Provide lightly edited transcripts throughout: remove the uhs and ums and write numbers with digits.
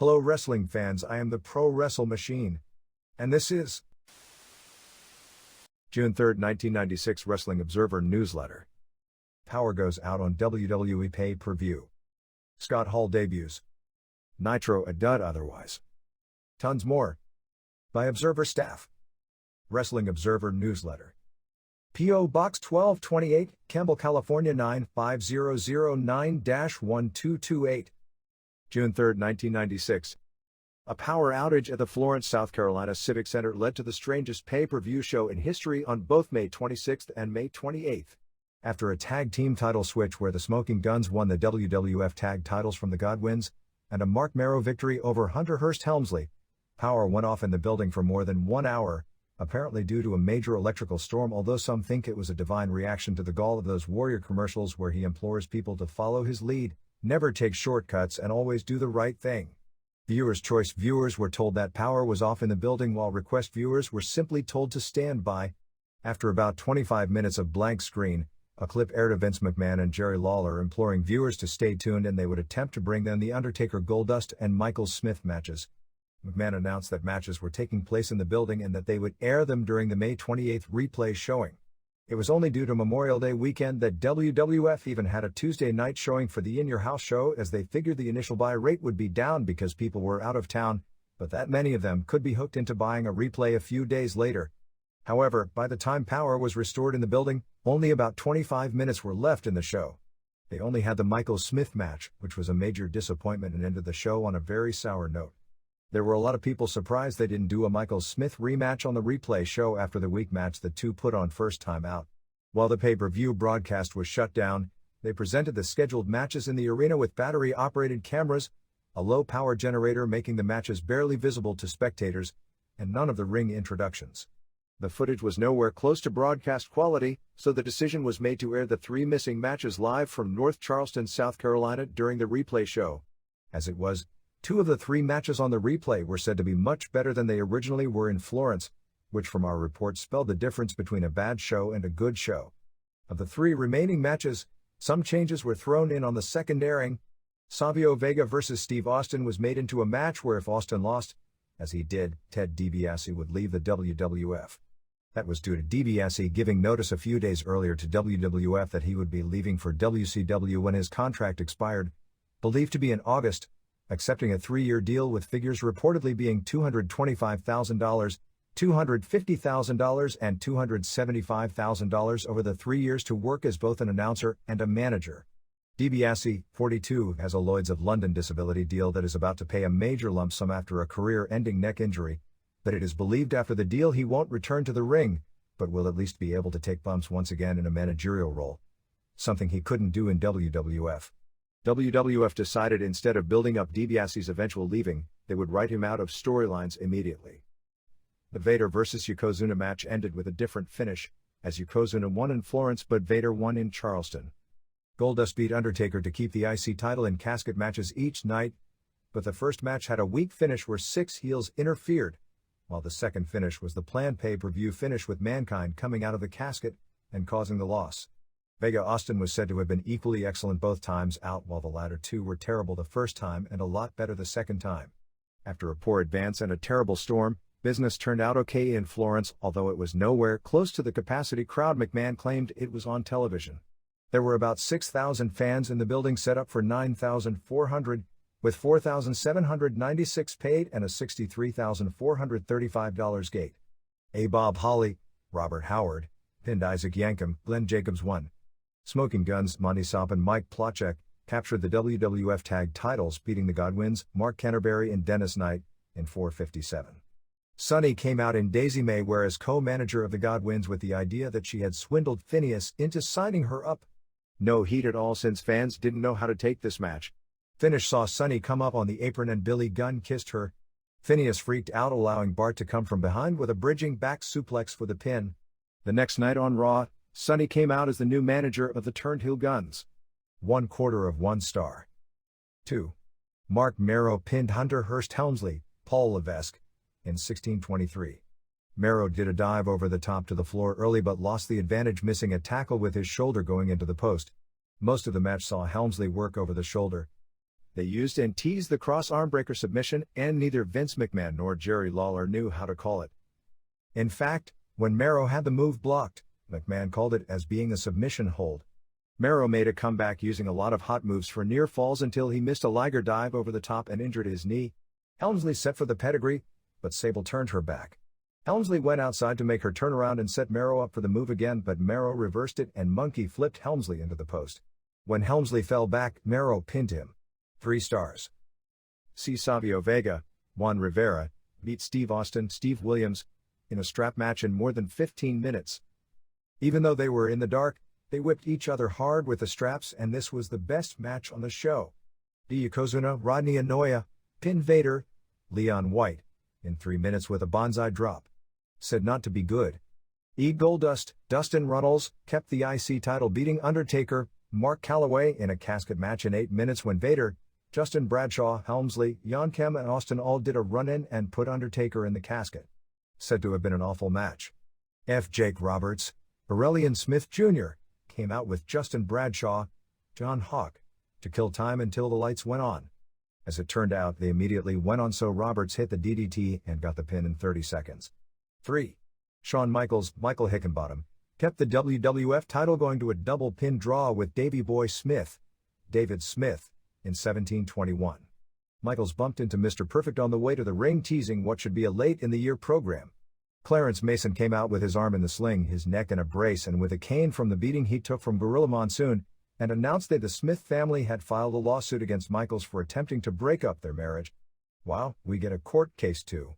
Hello wrestling fans, I am the ProWrestleMachine. And this is June 3, 1996 Wrestling Observer Newsletter. Power goes out on WWE pay-per-view. Scott Hall debuts. Nitro a dud otherwise. Tons more. By Observer staff. Wrestling Observer Newsletter. P.O. Box 1228, Campbell, California 95009-1228. June 3, 1996. A power outage at the Florence, South Carolina Civic Center led to the strangest pay-per-view show in history on both May 26 and May 28. After a tag team title switch where the Smoking Guns won the WWF tag titles from the Godwins, and a Mark Marrow victory over Hunter Hurst Helmsley, power went off in the building for more than 1 hour, apparently due to a major electrical storm, although some think it was a divine reaction to the gall of those Warrior commercials where he implores people to follow his lead, never take shortcuts and always do the right thing. Viewers' choice viewers were told that power was off in the building while request viewers were simply told to stand by. After about 25 minutes of blank screen, a clip aired of Vince McMahon and Jerry Lawler imploring viewers to stay tuned and they would attempt to bring them the Undertaker Goldust and Michaels Smith matches. McMahon announced that matches were taking place in the building and that they would air them during the May 28 replay showing. It was only due to Memorial Day weekend that WWF even had a Tuesday night showing for the In Your House show, as they figured the initial buy rate would be down because people were out of town, but that many of them could be hooked into buying a replay a few days later. However, by the time power was restored in the building, only about 25 minutes were left in the show. They only had the Michaels Smith match, which was a major disappointment and ended the show on a very sour note. There were a lot of people surprised they didn't do a Michaels Smith rematch on the replay show after the weak match the two put on first time out. While the pay-per-view broadcast was shut down, they presented the scheduled matches in the arena with battery-operated cameras, a low-power generator making the matches barely visible to spectators, and none of the ring introductions. The footage was nowhere close to broadcast quality, so the decision was made to air the three missing matches live from North Charleston, South Carolina during the replay show. As it was, 2 of the 3 matches on the replay were said to be much better than they originally were in Florence, which from our report spelled the difference between a bad show and a good show. Of the 3 remaining matches, some changes were thrown in on the second airing. Sabio Vega vs. Steve Austin was made into a match where if Austin lost, as he did, Ted DiBiase would leave the WWF. That was due to DiBiase giving notice a few days earlier to WWF that he would be leaving for WCW when his contract expired, believed to be in August, accepting a 3-year deal with figures reportedly being $225,000, $250,000 and $275,000 over the 3 years to work as both an announcer and a manager. DiBiase, 42, has a Lloyd's of London disability deal that is about to pay a major lump sum after a career-ending neck injury, but it is believed after the deal he won't return to the ring, but will at least be able to take bumps once again in a managerial role, something he couldn't do in WWF. WWF decided instead of building up DiBiase's eventual leaving, they would write him out of storylines immediately. The Vader vs. Yokozuna match ended with a different finish, as Yokozuna won in Florence but Vader won in Charleston. Goldust beat Undertaker to keep the IC title in casket matches each night, but the first match had a weak finish where 6 heels interfered, while the second finish was the planned pay-per-view finish with Mankind coming out of the casket and causing the loss. Vega Austin was said to have been equally excellent both times out, while the latter 2 were terrible the first time and a lot better the second time. After a poor advance and a terrible storm, business turned out okay in Florence, although it was nowhere close to the capacity crowd McMahon claimed it was on television. There were about 6,000 fans in the building set up for 9,400, with 4,796 paid and a $63,435 gate. A. Bob Holly, Robert Howard, pinned Isaac Yankem, Glenn Jacobs won. Smoking Guns, Monty Sopp and Mike Plotchek captured the WWF tag titles, beating the Godwins, Mark Canterbury and Dennis Knight, in 4:57. Sunny came out in Daisy May Ware as co-manager of the Godwins with the idea that she had swindled Phineas into signing her up. No heat at all since fans didn't know how to take this match. Finish saw Sunny come up on the apron and Billy Gunn kissed her. Phineas freaked out, allowing Bart to come from behind with a bridging back suplex for the pin. The next night on Raw, Sunny came out as the new manager of the Turnhill Guns. 1/4 of 1 star. 2. Mark Marrow pinned Hunter Hurst Helmsley, Paul Levesque, in 16:23. Marrow did a dive over the top to the floor early but lost the advantage, missing a tackle with his shoulder going into the post. Most of the match saw Helmsley work over the shoulder. They used and teased the cross armbreaker submission, and neither Vince McMahon nor Jerry Lawler knew how to call it. In fact, when Marrow had the move blocked, McMahon called it as being a submission hold. Marrow made a comeback using a lot of hot moves for near falls until he missed a Liger dive over the top and injured his knee. Helmsley set for the pedigree, but Sable turned her back. Helmsley went outside to make her turn around and set Marrow up for the move again, but Marrow reversed it and monkey flipped Helmsley into the post. When Helmsley fell back, Marrow pinned him. 3 stars. See Sabio Vega, Juan Rivera, beat Steve Austin, Steve Williams, in a strap match in more than 15 minutes. Even though they were in the dark, they whipped each other hard with the straps, and this was the best match on the show. Yokozuna, Rodney Anoya, pinned Vader, Leon White, in 3 minutes with a bonsai drop. Said not to be good. Goldust, Dustin Runnels, kept the IC title beating Undertaker, Mark Calloway in a casket match in 8 minutes when Vader, Justin Bradshaw, Helmsley, Yonkem and Austin all did a run-in and put Undertaker in the casket. Said to have been an awful match. Jake Roberts, Aurelian Smith Jr., came out with Justin Bradshaw, John Hawk, to kill time until the lights went on. As it turned out, they immediately went on, so Roberts hit the DDT and got the pin in 30 seconds. 3. Shawn Michaels, Michael Hickenbottom, kept the WWF title going to a double pin draw with Davey Boy Smith, David Smith, in 1721. Michaels bumped into Mr. Perfect on the way to the ring, teasing what should be a late-in-the-year program. Clarence Mason came out with his arm in the sling, his neck in a brace, and with a cane from the beating he took from Gorilla Monsoon, and announced that the Smith family had filed a lawsuit against Michaels for attempting to break up their marriage. Wow, we get a court case too.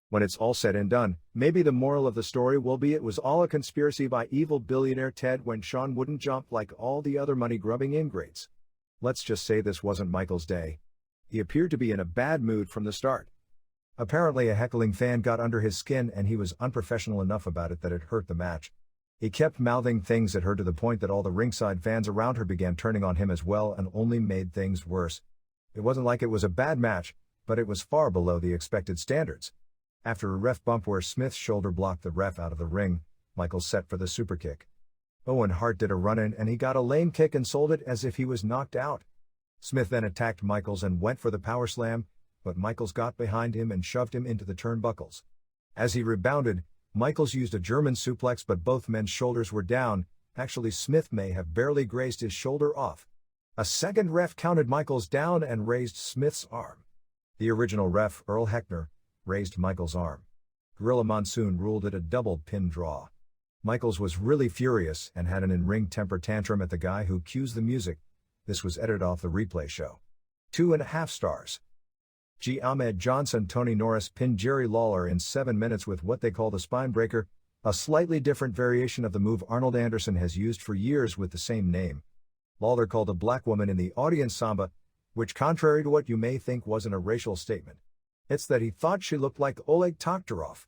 When it's all said and done, maybe the moral of the story will be it was all a conspiracy by evil billionaire Ted when Shawn wouldn't jump like all the other money-grubbing ingrates. Let's just say this wasn't Michael's day. He appeared to be in a bad mood from the start. Apparently a heckling fan got under his skin and he was unprofessional enough about it that it hurt the match. He kept mouthing things at her to the point that all the ringside fans around her began turning on him as well and only made things worse. It wasn't like it was a bad match, but it was far below the expected standards. After a ref bump where Smith's shoulder blocked the ref out of the ring, Michaels set for the superkick. Owen Hart did a run-in and he got a lame kick and sold it as if he was knocked out. Smith then attacked Michaels and went for the power slam, but Michaels got behind him and shoved him into the turnbuckles. As he rebounded, Michaels used a German suplex, but both men's shoulders were down. Actually, Smith may have barely grazed his shoulder off. A second ref counted Michaels down and raised Smith's arm. The original ref, Earl Heckner, raised Michaels' arm. Gorilla Monsoon ruled it a double pin draw. Michaels was really furious and had an in-ring temper tantrum at the guy who cues the music. This was edited off the replay show. 2.5 stars. Ahmed Johnson, Tony Norris pinned Jerry Lawler in 7 minutes with what they call the spine breaker, a slightly different variation of the move Arnold Anderson has used for years with the same name. Lawler called a black woman in the audience Samba, which, contrary to what you may think, wasn't a racial statement. It's that he thought she looked like Oleg Toktarov.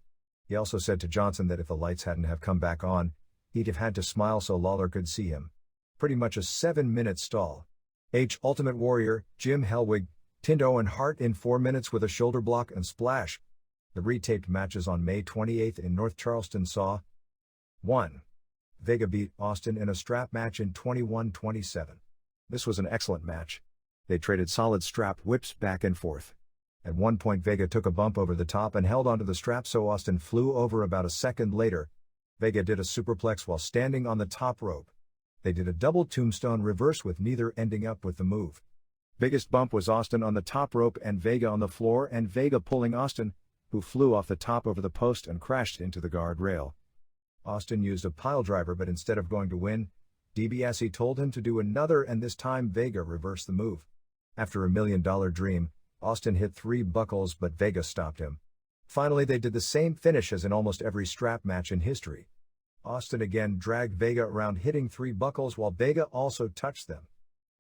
He also said to Johnson that if the lights hadn't have come back on, he'd have had to smile so Lawler could see him. Pretty much a 7-minute stall. Ultimate Warrior, Jim Hellwig, pinned Owen Hart in 4 minutes with a shoulder block and splash. The retaped matches on May 28 in North Charleston saw 1. Vega beat Austin in a strap match in 21-27. This was an excellent match. They traded solid strap whips back and forth. At one point Vega took a bump over the top and held onto the strap, so Austin flew over about a second later. Vega did a superplex while standing on the top rope. They did a double tombstone reverse with neither ending up with the move. Biggest bump was Austin on the top rope and Vega on the floor, and Vega pulling Austin, who flew off the top over the post and crashed into the guardrail. Austin used a piledriver, but instead of going to win, DiBiase told him to do another, and this time Vega reversed the move. After a $1 million dream, Austin hit 3 buckles, but Vega stopped him. Finally, they did the same finish as in almost every strap match in history. Austin again dragged Vega around, hitting 3 buckles while Vega also touched them.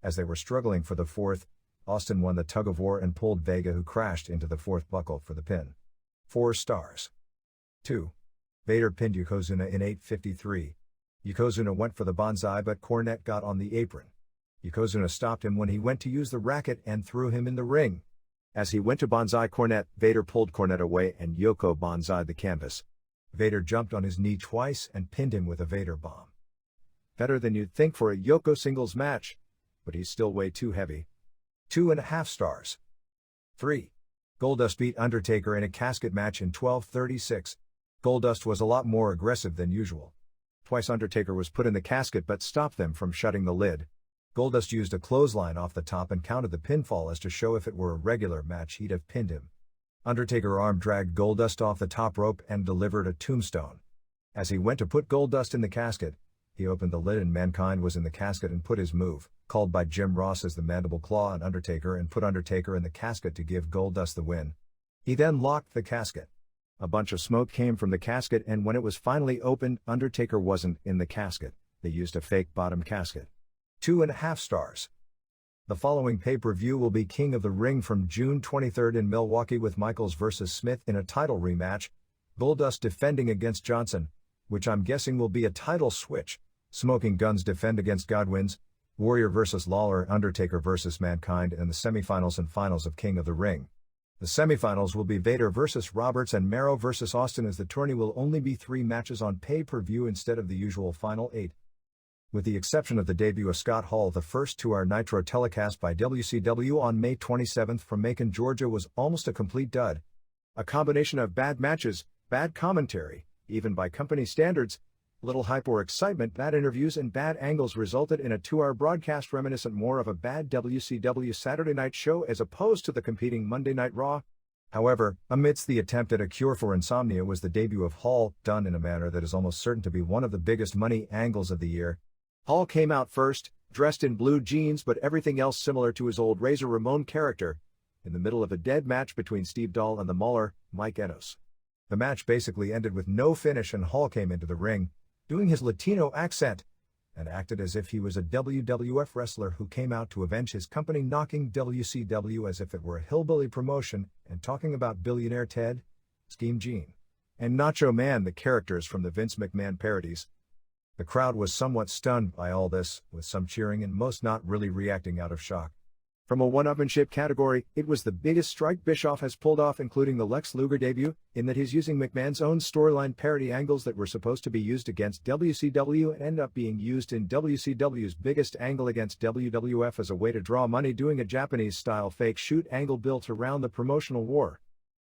As they were struggling for the 4th, Austin won the tug-of-war and pulled Vega, who crashed into the 4th buckle for the pin. 4 stars. 2. Vader pinned Yokozuna in 8:53. Yokozuna went for the bonsai, but Cornette got on the apron. Yokozuna stopped him when he went to use the racket and threw him in the ring. As he went to bonsai Cornette, Vader pulled Cornette away and Yoko bonsai'd the canvas. Vader jumped on his knee twice and pinned him with a Vader bomb. Better than you'd think for a Yoko singles match, but he's still way too heavy. 2.5 stars. 3. Goldust beat Undertaker in a casket match in 12:36. Goldust was a lot more aggressive than usual. Twice Undertaker was put in the casket but stopped them from shutting the lid. Goldust used a clothesline off the top and counted the pinfall as to show if it were a regular match he'd have pinned him. Undertaker arm dragged Goldust off the top rope and delivered a tombstone. As he went to put Goldust in the casket, he opened the lid and Mankind was in the casket and put his move, called by Jim Ross as the Mandible Claw on Undertaker, and put Undertaker in the casket to give Goldust the win. He then locked the casket. A bunch of smoke came from the casket, and when it was finally opened, Undertaker wasn't in the casket. They used a fake bottom casket. 2.5 stars. The following pay-per-view will be King of the Ring from June 23 in Milwaukee with Michaels vs. Smith in a title rematch, Goldust defending against Johnson, which I'm guessing will be a title switch, Smoking Guns defend against Godwins, Warrior vs. Lawler, Undertaker vs. Mankind, and the semifinals and finals of King of the Ring. The semifinals will be Vader vs. Roberts and Marrow vs. Austin, as the tourney will only be 3 matches on pay-per-view instead of the usual final 8. With the exception of the debut of Scott Hall, the first 2 hour Nitro telecast by WCW on May 27 from Macon, Georgia was almost a complete dud. A combination of bad matches, bad commentary, even by company standards, little hype or excitement, bad interviews and bad angles resulted in a 2 hour broadcast reminiscent more of a bad WCW Saturday night show as opposed to the competing Monday Night Raw. However, amidst the attempt at a cure for insomnia was the debut of Hall, done in a manner that is almost certain to be one of the biggest money angles of the year. Hall came out first, dressed in blue jeans but everything else similar to his old Razor Ramon character, in the middle of a dead match between Steve Dahl and the Mauler, Mike Enos. The match basically ended with no finish and Hall came into the ring, doing his Latino accent, and acted as if he was a WWF wrestler who came out to avenge his company, knocking WCW as if it were a hillbilly promotion, and talking about Billionaire Ted, Scheme Gene, and Nacho Man, the characters from the Vince McMahon parodies. The crowd was somewhat stunned by all this, with some cheering and most not really reacting out of shock. From a one-upmanship category, it was the biggest strike Bischoff has pulled off, including the Lex Luger debut, in that he's using McMahon's own storyline parody angles that were supposed to be used against WCW and end up being used in WCW's biggest angle against WWF as a way to draw money, doing a Japanese-style fake shoot angle built around the promotional war.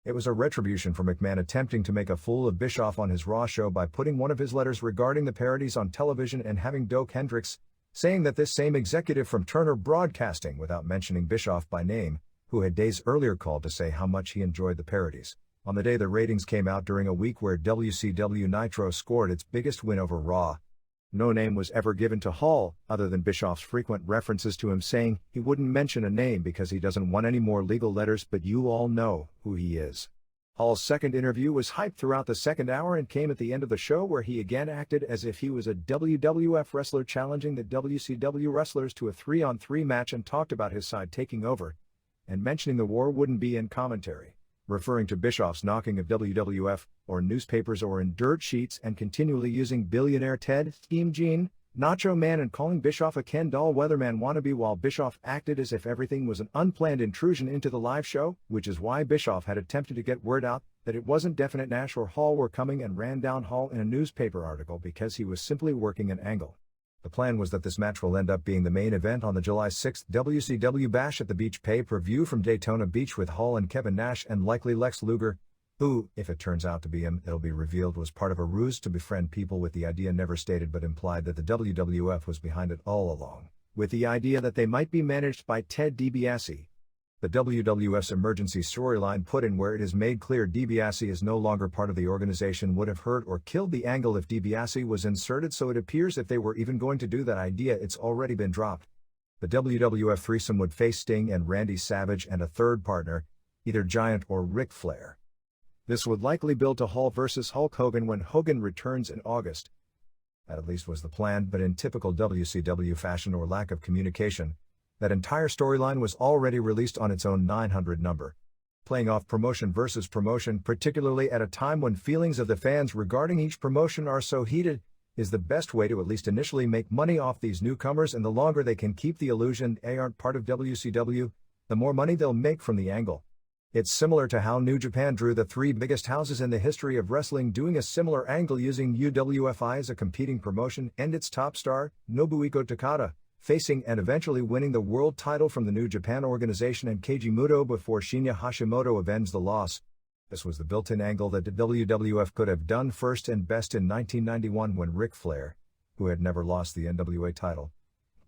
It was a retribution for McMahon attempting to make a fool of Bischoff on his Raw show by putting one of his letters regarding the parodies on television and having Doak Hendricks saying that this same executive from Turner Broadcasting, without mentioning Bischoff by name, who had days earlier called to say how much he enjoyed the parodies. On the day the ratings came out during a week where WCW Nitro scored its biggest win over Raw. No name was ever given to Hall, other than Bischoff's frequent references to him saying he wouldn't mention a name because he doesn't want any more legal letters, but you all know who he is. Hall's second interview was hyped throughout the second hour and came at the end of the show, where he again acted as if he was a WWF wrestler challenging the WCW wrestlers to a 3-on-3 match and talked about his side taking over, and mentioning the war wouldn't be in commentary, referring to Bischoff's knocking of WWF, or newspapers or in dirt sheets, and continually using Billionaire Ted, Scheme Gene, Nacho Man, and calling Bischoff a Ken doll weatherman wannabe, while Bischoff acted as if everything was an unplanned intrusion into the live show, which is why Bischoff had attempted to get word out that it wasn't definite Nash or Hall were coming, and ran down Hall in a newspaper article because he was simply working an angle. The plan was that this match will end up being the main event on the July 6th WCW Bash at the Beach pay-per-view from Daytona Beach, with Hall and Kevin Nash and likely Lex Luger, who, if it turns out to be him, it'll be revealed was part of a ruse to befriend people, with the idea never stated but implied that the WWF was behind it all along, with the idea that they might be managed by Ted DiBiase. The WWF's emergency storyline put in where it is made clear DiBiase is no longer part of the organization would have hurt or killed the angle if DiBiase was inserted, so it appears if they were even going to do that idea, it's already been dropped. The WWF threesome would face Sting and Randy Savage and a third partner, either Giant or Ric Flair. This would likely build to Hall versus Hulk Hogan when Hogan returns in August. That at least was the plan, but in typical WCW fashion or lack of communication, that entire storyline was already released on its own 900 number. Playing off promotion versus promotion, particularly at a time when feelings of the fans regarding each promotion are so heated, is the best way to at least initially make money off these newcomers, and the longer they can keep the illusion they aren't part of WCW, the more money they'll make from the angle. It's similar to how New Japan drew the 3 biggest houses in the history of wrestling, doing a similar angle using UWFI as a competing promotion and its top star, Nobuhiko Takada, facing and eventually winning the world title from the New Japan organization and Keiji Muto before Shinya Hashimoto avenged the loss. This was the built-in angle that the WWF could have done first and best in 1991 when Ric Flair, who had never lost the NWA title,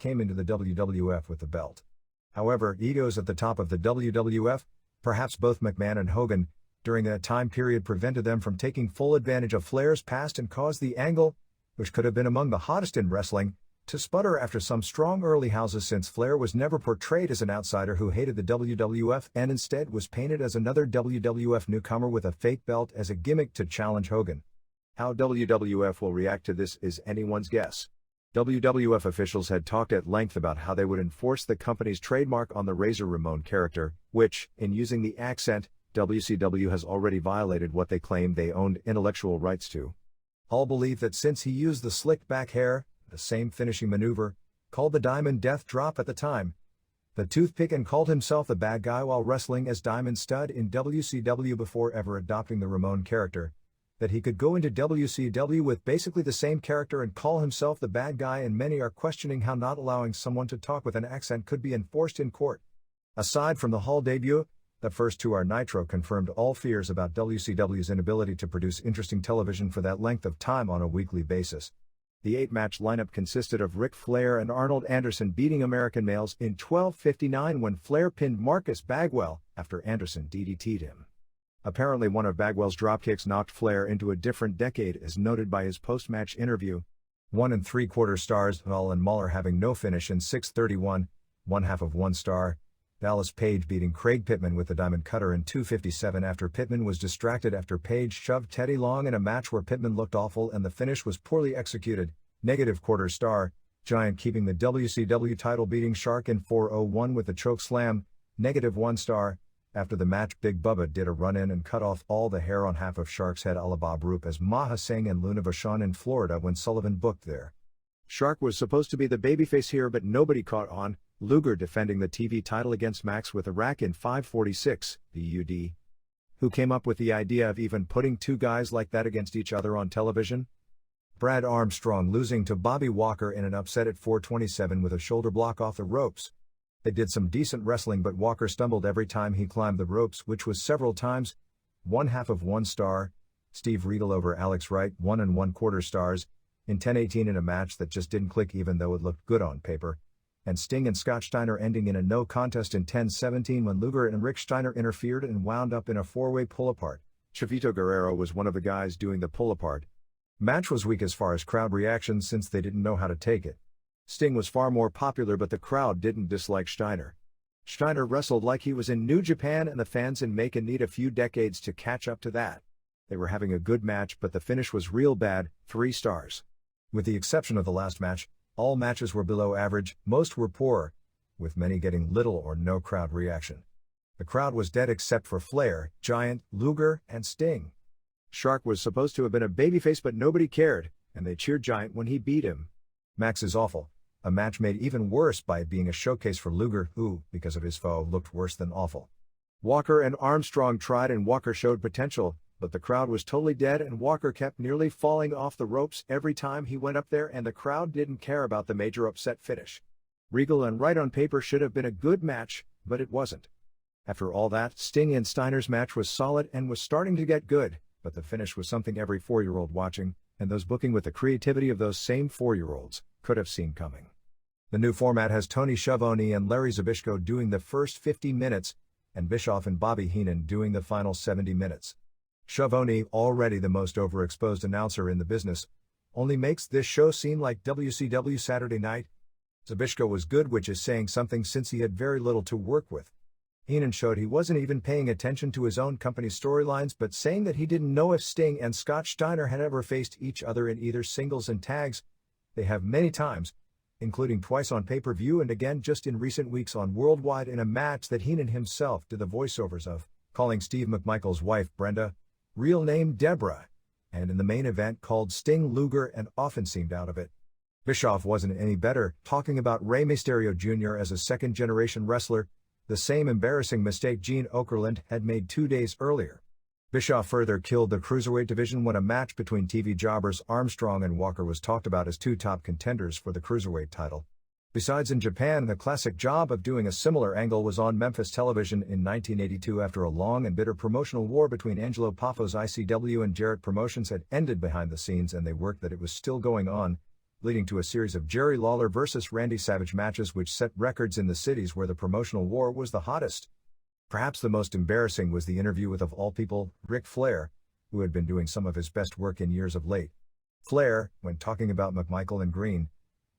came into the WWF with the belt. However, egos at the top of the WWF, perhaps both McMahon and Hogan, during that time period prevented them from taking full advantage of Flair's past and caused the angle, which could have been among the hottest in wrestling, to sputter after some strong early houses since Flair was never portrayed as an outsider who hated the WWF and instead was painted as another WWF newcomer with a fake belt as a gimmick to challenge Hogan. How WWF will react to this is anyone's guess. WWF officials had talked at length about how they would enforce the company's trademark on the Razor Ramon character, which, in using the accent, WCW has already violated what they claimed they owned intellectual rights to. All believe that since he used the slicked back hair, the same finishing maneuver, called the Diamond Death Drop at the time, the toothpick, and called himself the bad guy while wrestling as Diamond Stud in WCW before ever adopting the Ramon character, that he could go into WCW with basically the same character and call himself the bad guy, and many are questioning how not allowing someone to talk with an accent could be enforced in court. Aside from the Hall debut, the first two are Nitro confirmed all fears about WCW's inability to produce interesting television for that length of time on a weekly basis. The 8-match lineup consisted of Ric Flair and Arnold Anderson beating American males in 12:59 when Flair pinned Marcus Bagwell after Anderson DDT'd him. Apparently one of Bagwell's dropkicks knocked Flair into a different decade, as noted by his post-match interview. 1 3/4 stars, Hull and Mahler having no finish in 6:31, 1/2 of 1 star. Dallas Page beating Craig Pittman with the Diamond Cutter in 2:57 after Pittman was distracted after Page shoved Teddy Long in a match where Pittman looked awful and the finish was poorly executed, -1/4 star. Giant keeping the WCW title beating Shark in 4:01 with the choke slam, -1 star. After the match, Big Bubba did a run-in and cut off all the hair on half of Shark's head a la Bob Roop as Maha Singh and Luna Vachon in Florida when Sullivan booked there. Shark was supposed to be the babyface here, but nobody caught on. Luger defending the TV title against Max with a rack in 5:46, BUD. Who came up with the idea of even putting two guys like that against each other on television? Brad Armstrong losing to Bobby Walker in an upset at 4:27 with a shoulder block off the ropes. They did some decent wrestling, but Walker stumbled every time he climbed the ropes, which was several times. 1/2 of 1 star. Steve Regal over Alex Wright, 1 1/4 stars. In 10:18 in a match that just didn't click even though it looked good on paper. And Sting and Scott Steiner ending in a no contest in 10:17 when Luger and Rick Steiner interfered and wound up in a 4-way pull-apart. Chavito Guerrero was one of the guys doing the pull-apart. Match was weak as far as crowd reactions since they didn't know how to take it. Sting was far more popular, but the crowd didn't dislike Steiner. Steiner wrestled like he was in New Japan, and the fans in Macon need a few decades to catch up to that. They were having a good match, but the finish was real bad, 3 stars. With the exception of the last match, all matches were below average, most were poor, with many getting little or no crowd reaction. The crowd was dead except for Flair, Giant, Luger, and Sting. Shark was supposed to have been a babyface, but nobody cared, and they cheered Giant when he beat him. Max is awful. A match made even worse by it being a showcase for Luger, who, because of his foe, looked worse than awful. Walker and Armstrong tried and Walker showed potential, but the crowd was totally dead and Walker kept nearly falling off the ropes every time he went up there, and the crowd didn't care about the major upset finish. Regal and Wright on paper should have been a good match, but it wasn't. After all that, Sting and Steiner's match was solid and was starting to get good, but the finish was something every 4-year-old watching, and those booking with the creativity of those same 4-year-olds, could have seen coming. The new format has Tony Schiavone and Larry Zbyszko doing the first 50 minutes, and Bischoff and Bobby Heenan doing the final 70 minutes. Schiavone, already the most overexposed announcer in the business, only makes this show seem like WCW Saturday Night. Zbyszko was good, which is saying something since he had very little to work with. Heenan showed he wasn't even paying attention to his own company's storylines, but saying that he didn't know if Sting and Scott Steiner had ever faced each other in either singles and tags. They have many times, including twice on pay-per-view and again just in recent weeks on Worldwide in a match that Heenan himself did the voiceovers of, calling Steve McMichael's wife Brenda, real name Deborah, and in the main event called Sting Luger and often seemed out of it. Bischoff wasn't any better, talking about Rey Mysterio Jr. as a second-generation wrestler, the same embarrassing mistake Gene Okerlund had made 2 days earlier. Bischoff further killed the cruiserweight division when a match between TV jobbers Armstrong and Walker was talked about as 2 top contenders for the cruiserweight title. Besides in Japan, the classic job of doing a similar angle was on Memphis television in 1982 after a long and bitter promotional war between Angelo Paffo's ICW and Jarrett Promotions had ended behind the scenes, and they worked that it was still going on, leading to a series of Jerry Lawler versus Randy Savage matches which set records in the cities where the promotional war was the hottest. Perhaps the most embarrassing was the interview with, of all people, Ric Flair, who had been doing some of his best work in years of late. Flair, when talking about McMichael and Green,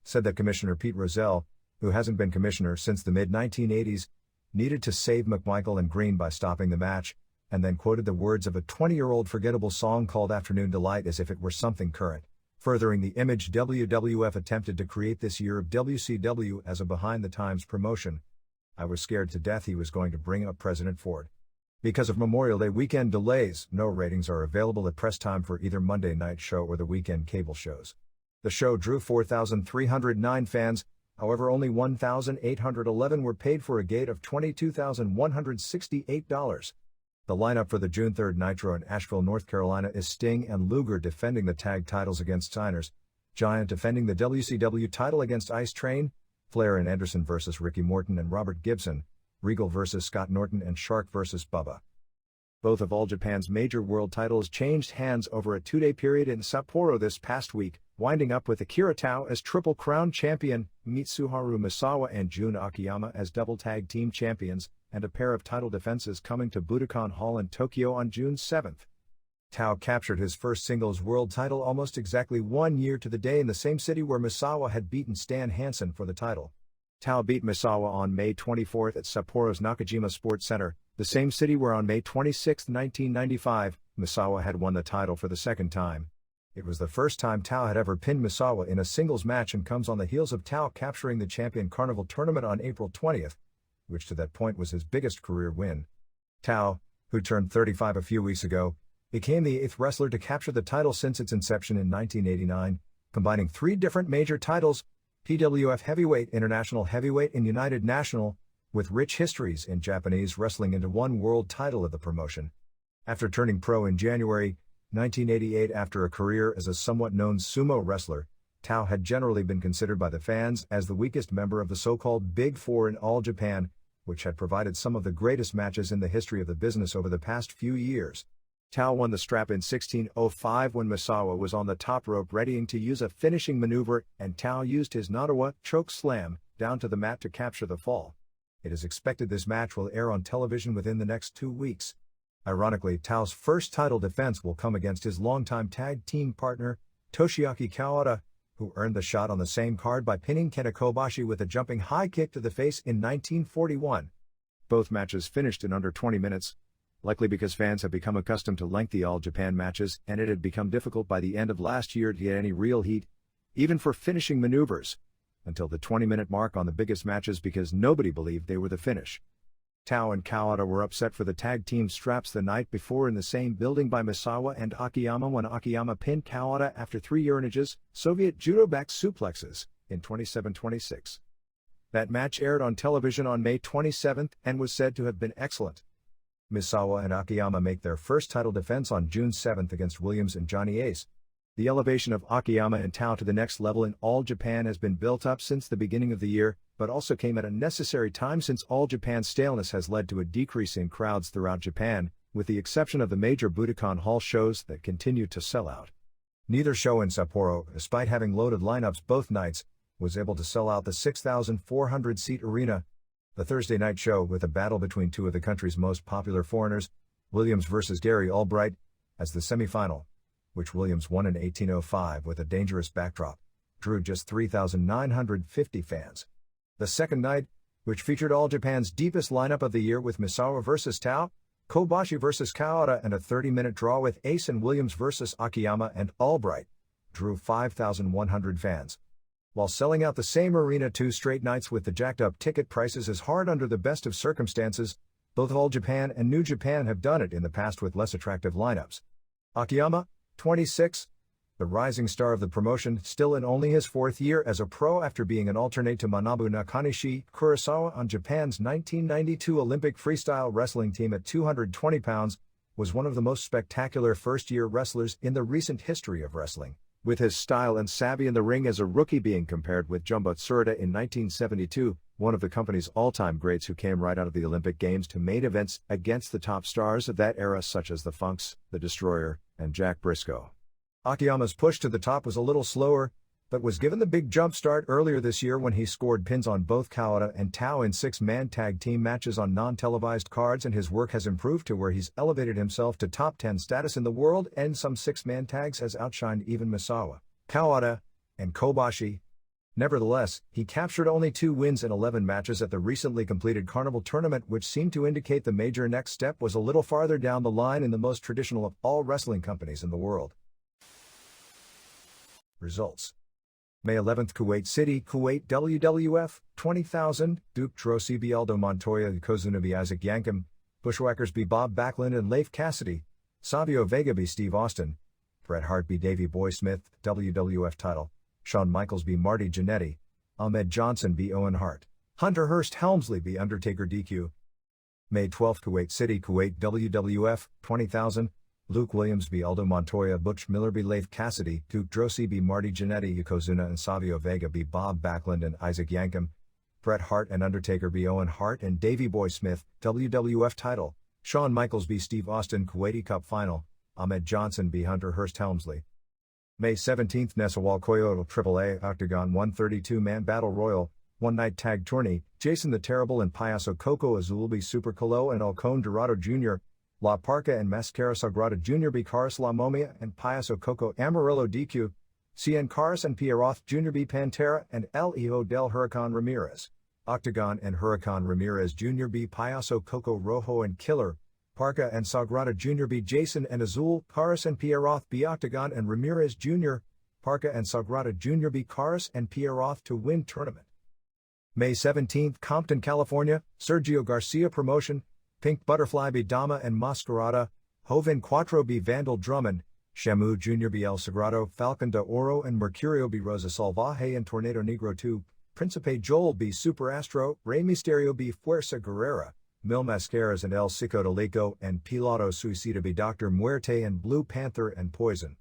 said that Commissioner Pete Rozelle, who hasn't been commissioner since the mid-1980s, needed to save McMichael and Green by stopping the match, and then quoted the words of a 20-year-old forgettable song called Afternoon Delight as if it were something current, furthering the image WWF attempted to create this year of WCW as a behind-the-times promotion. I was scared to death he was going to bring up President Ford. Because of Memorial Day weekend delays, no ratings are available at press time for either Monday night show or the weekend cable shows. The show drew 4,309 fans, however only 1,811 were paid for a gate of $22,168. The lineup for the June 3rd Nitro in Asheville, North Carolina is Sting and Luger defending the tag titles against Steiners, Giant defending the WCW title against Ice Train, Flair and Anderson versus Ricky Morton and Robert Gibson, Regal versus Scott Norton and Shark versus Bubba. Both of All Japan's major world titles changed hands over a two-day period in Sapporo this past week, winding up with Akira Tao as Triple Crown champion, Mitsuharu Misawa and Jun Akiyama as double tag team champions, and a pair of title defenses coming to Budokan Hall in Tokyo on June 7th. Tao captured his first singles world title almost exactly 1 year to the day in the same city where Misawa had beaten Stan Hansen for the title. Tao beat Misawa on May 24 at Sapporo's Nakajima Sports Center, the same city where on May 26, 1995, Misawa had won the title for the second time. It was the first time Tao had ever pinned Misawa in a singles match and comes on the heels of Tao capturing the Champion Carnival tournament on April 20, which to that point was his biggest career win. Tao, who turned 35 a few weeks ago, became the 8th wrestler to capture the title since its inception in 1989, combining 3 different major titles, PWF Heavyweight, International Heavyweight and United National, with rich histories in Japanese wrestling into one world title of the promotion. After turning pro in January 1988 after a career as a somewhat known sumo wrestler, Tao had generally been considered by the fans as the weakest member of the so-called Big Four in All Japan, which had provided some of the greatest matches in the history of the business over the past few years. Tao won the strap in 16:05 when Misawa was on the top rope readying to use a finishing maneuver, and Tao used his Nadawa choke slam down to the mat to capture the fall. It is expected this match will air on television within the next 2 weeks. Ironically, Tao's first title defense will come against his longtime tag team partner, Toshiaki Kawada, who earned the shot on the same card by pinning Kenta Kobashi with a jumping high kick to the face in 1941. Both matches finished in under 20 minutes, likely because fans have become accustomed to lengthy All Japan matches, and it had become difficult by the end of last year to get any real heat, even for finishing maneuvers, until the 20-minute mark on the biggest matches because nobody believed they were the finish. Tao and Kawada were upset for the tag team straps the night before in the same building by Misawa and Akiyama when Akiyama pinned Kawada after 3 urinages, Soviet judo back suplexes, in 27-26. That match aired on television on May 27 and was said to have been excellent. Misawa and Akiyama make their first title defense on June 7 against Williams and Johnny Ace. The elevation of Akiyama and Tao to the next level in All Japan has been built up since the beginning of the year, but also came at a necessary time since All Japan's staleness has led to a decrease in crowds throughout Japan, with the exception of the major Budokan Hall shows that continue to sell out. Neither show in Sapporo, despite having loaded lineups both nights, was able to sell out the 6,400-seat arena. The Thursday night show, with a battle between two of the country's most popular foreigners, Williams versus Gary Albright, as the semifinal, which Williams won in 1805 with a dangerous backdrop, drew just 3,950 fans. The second night, which featured All Japan's deepest lineup of the year with Misawa versus Tao, Kobashi versus Kawada and a 30-minute draw with Ace and Williams versus Akiyama and Albright, drew 5,100 fans. While selling out the same arena 2 straight nights with the jacked-up ticket prices is hard under the best of circumstances, both All Japan and New Japan have done it in the past with less attractive lineups. Akiyama, 26, the rising star of the promotion, still in only his 4th year as a pro after being an alternate to Manabu Nakanishi Kurosawa on Japan's 1992 Olympic freestyle wrestling team at 220 pounds, was one of the most spectacular first-year wrestlers in the recent history of wrestling, With his style and savvy in the ring as a rookie being compared with Jumbo Tsuruta in 1972, one of the company's all-time greats who came right out of the Olympic Games to main events against the top stars of that era such as the Funks, the Destroyer, and Jack Briscoe. Akiyama's push to the top was a little slower, but was given the big jump start earlier this year when he scored pins on both Kawada and Tao in 6-man tag team matches on non-televised cards, and his work has improved to where he's elevated himself to top 10 status in the world, and some 6-man tags has outshined even Misawa, Kawada, and Kobashi. Nevertheless, he captured only 2 wins in 11 matches at the recently completed Carnival tournament, which seemed to indicate the major next step was a little farther down the line in the most traditional of all wrestling companies in the world. Results: May 11th, Kuwait City, Kuwait WWF, 20,000, Duke Drosi B. Aldo Montoya, Yokozuna B. Isaac Yankem, Bushwhackers B. Bob Backlund and Leif Cassidy, Sabio Vega B. Steve Austin, Bret Hart B. Davey Boy Smith, WWF title, Shawn Michaels B. Marty Jannetty, Ahmed Johnson B. Owen Hart, Hunter Hurst Helmsley B. Undertaker DQ. May 12th, Kuwait City, Kuwait WWF, 20,000, Luke Williams B. Aldo Montoya, Butch Miller B. Leif Cassidy, Duke Drosi B. Marty Jannetty, Yokozuna and Savio Vega B. Bob Backlund and Isaac Yankem, Bret Hart and Undertaker B. Owen Hart and Davey Boy Smith, WWF title, Shawn Michaels B. Steve Austin, Kuwaiti Cup final, Ahmed Johnson B. Hunter Hurst Helmsley. May 17th, Nesawal Koyoto AAA Octagon 132-man Battle Royal, one-night tag tourney, Jason the Terrible and Payaso Coco Azul B. Super Colo and Alcon Dorado Jr., La Parca and Mascara Sagrada Jr. B. Caris La Momia and Payaso Coco Amarillo DQ, Cien Caris and Pierroth Jr. B. Pantera and El Hijo del Huracan Ramirez, Octagon and Huracan Ramirez Jr. B. Payaso Coco Rojo and Killer, Parca and Sagrada Jr. B. Jason and Azul, Caris and Pierroth B. Octagon and Ramirez Jr., Parca and Sagrada Jr. B. Caris and Pierroth to win tournament. May 17th, Compton, California, Sergio Garcia Promotion, Pink Butterfly B. Dama and Masquerada, Joven Cuatro B. Vandal Drummond, Shamu Jr. B. El Sagrado, Falcon de Oro and Mercurio B. Rosa Salvaje and Tornado Negro 2, Principe Joel B. Super Astro, Rey Mysterio B. Fuerza Guerrera, Mil Mascaras and El Cico de Lico and Piloto Suicida B. Dr. Muerte and Blue Panther and Poison.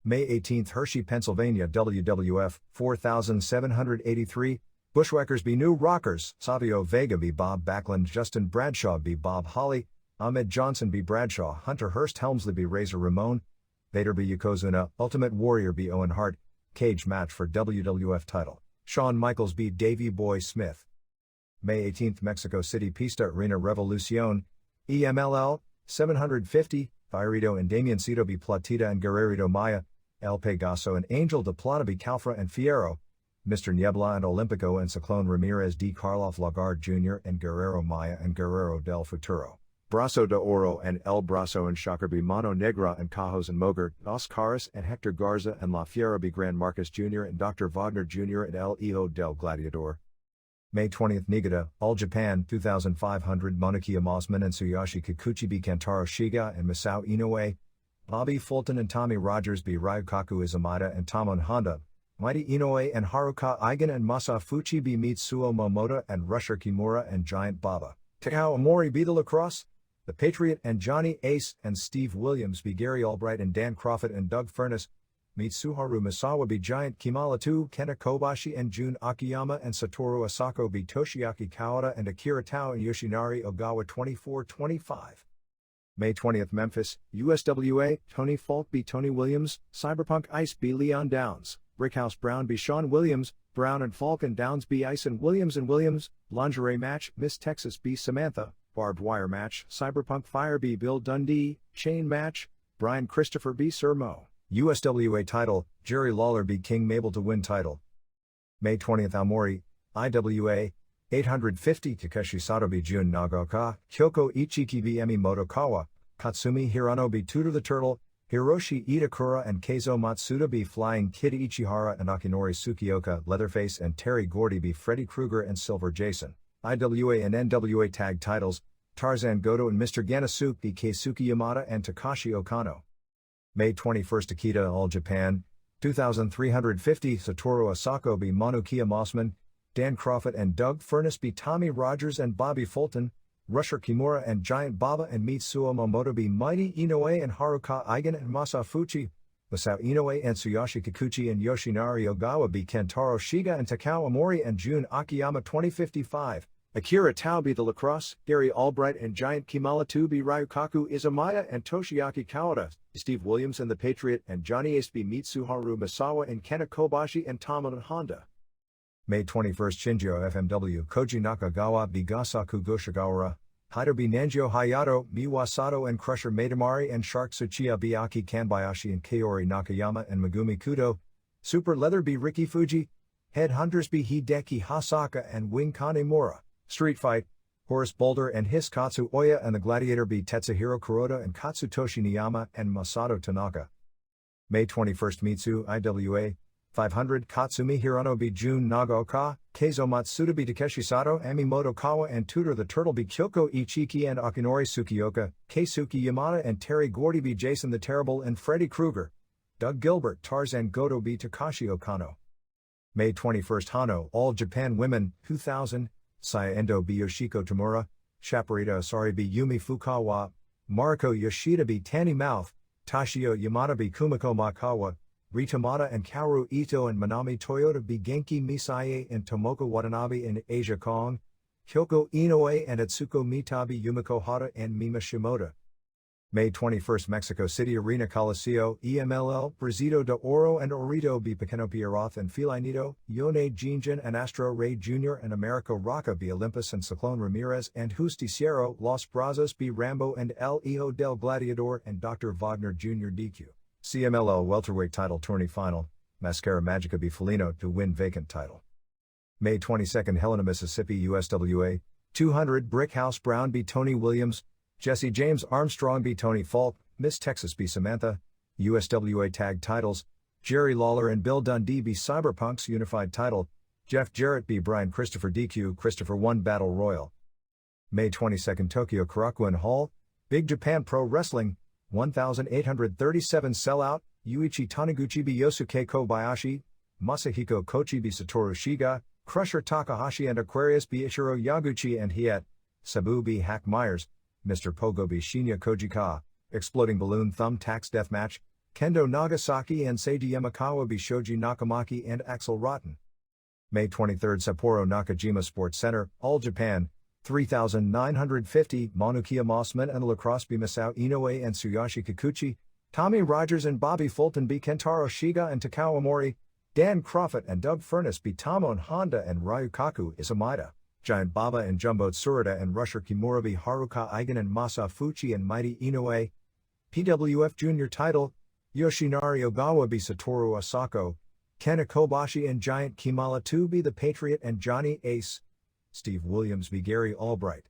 May 18th, Hershey, Pennsylvania, WWF, 4,783, Bushwhackers B. New Rockers, Savio Vega B. Bob Backlund, Justin Bradshaw B. Bob Holly, Ahmed Johnson B. Bradshaw, Hunter Hurst Helmsley B. Razor Ramon, Vader B. Yokozuna, Ultimate Warrior B. Owen Hart, cage match for WWF title, Shawn Michaels B. Davey Boy Smith. May 18th, Mexico City, Pista Arena Revolucion, EMLL, 750, Fiorito and Damian Cito B. Platita and Guerrerito Maya, El Pegaso and Angel de Plata B. Calfra and Fierro, Mr. Niebla and Olympico and Ciclone Ramirez D. Karloff Lagarde Jr. and Guerrero Maya and Guerrero del Futuro, Brazo de Oro and El Brazo and Shocker B. Mano Negra and Cajos and Mogert, Dos Caras and Hector Garza and La Fiera B. Gran Marcus Jr. and Dr. Wagner Jr. and El Hijo del Gladiador. May 20th, Niigata, All Japan, 2,500, Monakia Mossman and Tsuyoshi Kikuchi B. Kantaro Shiga and Misao Inoue, Bobby Fulton and Tommy Rogers B. Ryukaku Izumida and Tamon Honda, Mighty Inoue and Haruka Eigen and Masafuchi B. Mitsuo Momota and Rusher Kimura and Giant Baba, Takao Omori B. The Lacrosse, The Patriot and Johnny Ace and Steve Williams B. Gary Albright and Dan Crawford and Doug Furness, Mitsuharu Misawa B. Giant Kimala 2, Kenta Kobashi and Jun Akiyama and Satoru Asako B. Toshiaki Kawada and Akira Tao and Yoshinari Ogawa 24-25. May 20th, Memphis, USWA, Tony Falk B. Tony Williams, Cyberpunk Ice B. Leon Downs, Brickhouse Brown B. Sean Williams, Brown and Falk and Downs B. Ice and Williams, Lingerie Match, Miss Texas B. Samantha, Barbed Wire Match, Cyberpunk Fire B. Bill Dundee, Chain Match, Brian Christopher B. Sir Mo, USWA title, Jerry Lawler B. King Mabel to win title. May 20th, Aomori, IWA, 850 Takeshi Sato B. Jun Nagaoka, Kyoko Ichiki B. Emi Motokawa, Katsumi Hirano B. Tutor the Turtle, Hiroshi Itakura and Keizo Matsuda B. Flying Kid Ichihara and Akinori Tsukioka, Leatherface and Terry Gordy B. Freddy Krueger and Silver Jason, IWA and NWA tag titles, Tarzan Goto and Mr. Ganasuke B. Keisuke Yamada and Takashi Okano. May 21st, Akita, All Japan, 2,350 Satoru Asako B. Manukia Mossman, Dan Crawford and Doug Furness B. Tommy Rogers and Bobby Fulton, Rusher Kimura and Giant Baba and Mitsuo Momoto B. Mighty Inoue and Haruka Eigen and Masafuchi, Masao Inoue and Tsuyoshi Kikuchi and Yoshinari Ogawa beat Kentaro Shiga and Takao Omori and Jun Akiyama 2055. Akira Tao beat the Lacrosse, Gary Albright and Giant Kimala 2 beat Ryukaku Izumaya and Toshiaki Kawada, Steve Williams and the Patriot and Johnny Ace beat Mitsuharu Misawa and Kena Kobashi and Tomono Honda. May 21st Shinjo FMW Koji Nakagawa beat Gasaku Goshigawara, Hidobi Nanjio Hayato, Miwasato and Crusher Maidamari and Shark Tsuchiya beat Aki Kanbayashi and Kaori Nakayama and Megumi Kudo, Super Leather beat Riki Fuji, Headhunters beat Hideki Hasaka and Wing Kanemura. Street Fight, Horace Boulder and Hiskatsu Oya and the Gladiator beat Tetsuhiro Kuroda and Katsutoshi Niyama and Masato Tanaka. May 21st Mitsu IWA 500 Katsumi Hirano beat Jun Nagaoka, Keizo Matsuda beat Takeshi Sato, Amimoto Kawa and Tudor the Turtle beat Kyoko Ichiki and Akinori Tsukioka, Keisuke Yamada and Terry Gordy beat Jason the Terrible and Freddy Krueger. Doug Gilbert Tarzan Goto beat Takashi Okano. May 21st Hano All Japan Women 2000 Saya Endo beat Yoshiko Tamura, Shaparita Asari beat Yumi Fukawa, Mariko Yoshida beat Tanny Mouth, Tashio Yamada beat Kumiko Makawa, Ritamata and Kaoru Ito and Manami Toyota beat Genki Misae and Tomoko Watanabe and Asia Kong, Kyoko Inoue and Atsuko Mitabi Yumiko Hata and Mima Shimoda. May 21st Mexico City Arena Coliseo, EMLL, Brazito de Oro and Orito beat Pequeno Pierroth and Filinito, Yone Jinjin and Astro Rey Jr. and Americo Rocca beat Olympus and Ciclone Ramirez and Justiciero, Los Brazos beat Rambo and El Hijo del Gladiador and Dr. Wagner Jr. DQ. CMLL Welterweight Title Tourney Final, Mascara Magica beat Felino to win vacant title. May 22nd Helena, Mississippi USWA, 200 Brickhouse Brown beat Tony Williams, Jesse James Armstrong beat Tony Falk, Miss Texas beat Samantha, USWA Tag Titles, Jerry Lawler and Bill Dundee beat Cyberpunk's Unified Title, Jeff Jarrett beat Brian Christopher DQ, Christopher won Battle Royal. May 22nd Tokyo Korakuen Hall, Big Japan Pro Wrestling, 1837 Sellout, Yuichi Taniguchi beat Yosuke Kobayashi, Masahiko Kochi beat Satoru Shiga, Crusher Takahashi and Aquarius beat Ichiro Yaguchi and Hiet, Sabu beat Hack Myers, Mr. Pogo beat Shinya Kojika, Exploding Balloon Thumbtacks Deathmatch, Kendo Nagasaki and Seiji Yamakawa beat Shoji Nakamaki and Axel Rotten. May 23rd Sapporo Nakajima Sports Center, All Japan, 3,950 Manukia Mossman and Lacrosse beat Masao Inoue and Tsuyoshi Kikuchi, Tommy Rogers and Bobby Fulton beat Kentaro Shiga and Takao Omori, Dan Crawford and Doug Furness beat Tomono Honda and Ryukaku Izumida, Giant Baba and Jumbo Tsuruta and Rusher Kimura beat Haruka Eigen and Masa Fuchi and Mighty Inoue, PWF Junior Title, Yoshinari Ogawa beat Satoru Asako, Kena Kobashi and Giant Kimala 2 beat the Patriot and Johnny Ace, Steve Williams beat Gary Albright.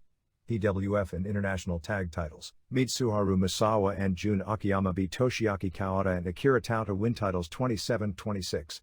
PWF and International Tag Titles, Mitsuharu Misawa and Jun Akiyama beat Toshiaki Kawada and Akira Tao to win titles 27-26.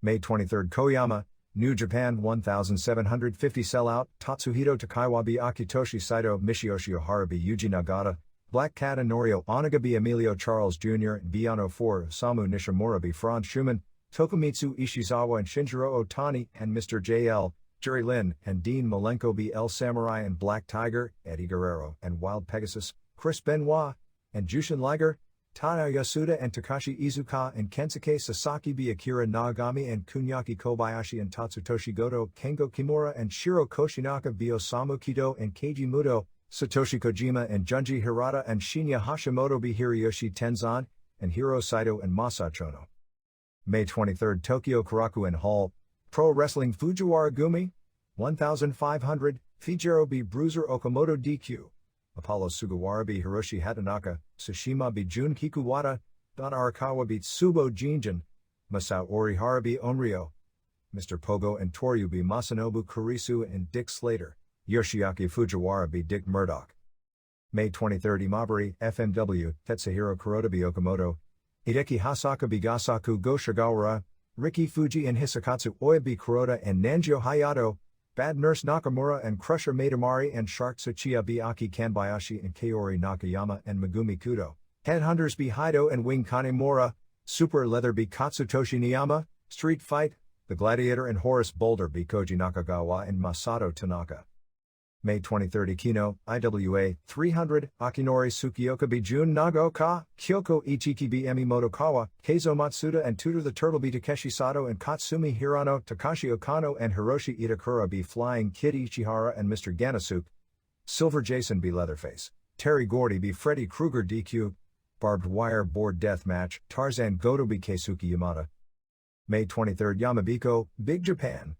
May 23rd Koyama, New Japan 1750 Sellout, Tatsuhito Takaiwa beat Akitoshi Saito, Michioshi Ohara beat Yuji Nagata, Black Cat and Norio Onaga beat Emilio Charles Jr. and Biano 4 Samu Nishimura beat Franz Schumann, Tokumitsu Ishizawa and Shinjiro Otani and Mr. JL, Jerry Lynn and Dean Malenko beat El Samurai and Black Tiger, Eddie Guerrero and Wild Pegasus, Chris Benoit and Jushin Liger, Taya Yasuda and Takashi Izuka and Kensuke Sasaki beat Akira Nagami and Kunyaki Kobayashi and Tatsutoshi Goto, Kengo Kimura and Shiro Koshinaka beat Osamu Kido and Keiji Muto, Satoshi Kojima and Junji Hirata and Shinya Hashimoto beat Hiroyoshi Tenzan and Hiro Saito and Masa Chono. May 23rd Tokyo Korakuen Hall, Pro Wrestling Fujiwara Gumi, 1500, Fijiro beat Bruiser Okamoto DQ, Apollo Sugawara beat Hiroshi Hatanaka, Tsushima beat Jun Kikuwata, Don Arakawa beat Subo Jinjin, Masao Orihara beat Onryo, Mr. Pogo and Toryu beat Masanobu Kurisu and Dick Slater, Yoshiaki Fujiwara beat Dick Murdoch. May 23rd Imabari, FMW, Tetsuhiro Kuroda beat Okamoto, Hideki Hasaka beat Gasaku Goshigawara, Riki Fuji and Hisakatsu Oya beat Kuroda and Nanjio Hayato, Bad Nurse Nakamura and Crusher Maidamari and Shark Tsuchiya beat Aki Kanbayashi and Kaori Nakayama and Megumi Kudo, Headhunters beat Hido and Wing Kanemura, Super Leather beat Katsutoshi Niyama, Street Fight, The Gladiator and Horace Boulder beat Koji Nakagawa and Masato Tanaka. May 23 Kino, IWA, 300, Akinori Tsukioka B Jun Nagoka, Kyoko Ichiki B Emi Motokawa, Keizo Matsuda and Tutor the Turtle B Takeshi Sato and Katsumi Hirano, Takashi Okano and Hiroshi Itakura B Flying Kid Ichihara and Mr. Ganasuke, Silver Jason B Leatherface, Terry Gordy B Freddy Krueger DQ, Barbed Wire Board Death Match, Tarzan Goto B Keisuke Yamada. May 23 Yamabiko, Big Japan,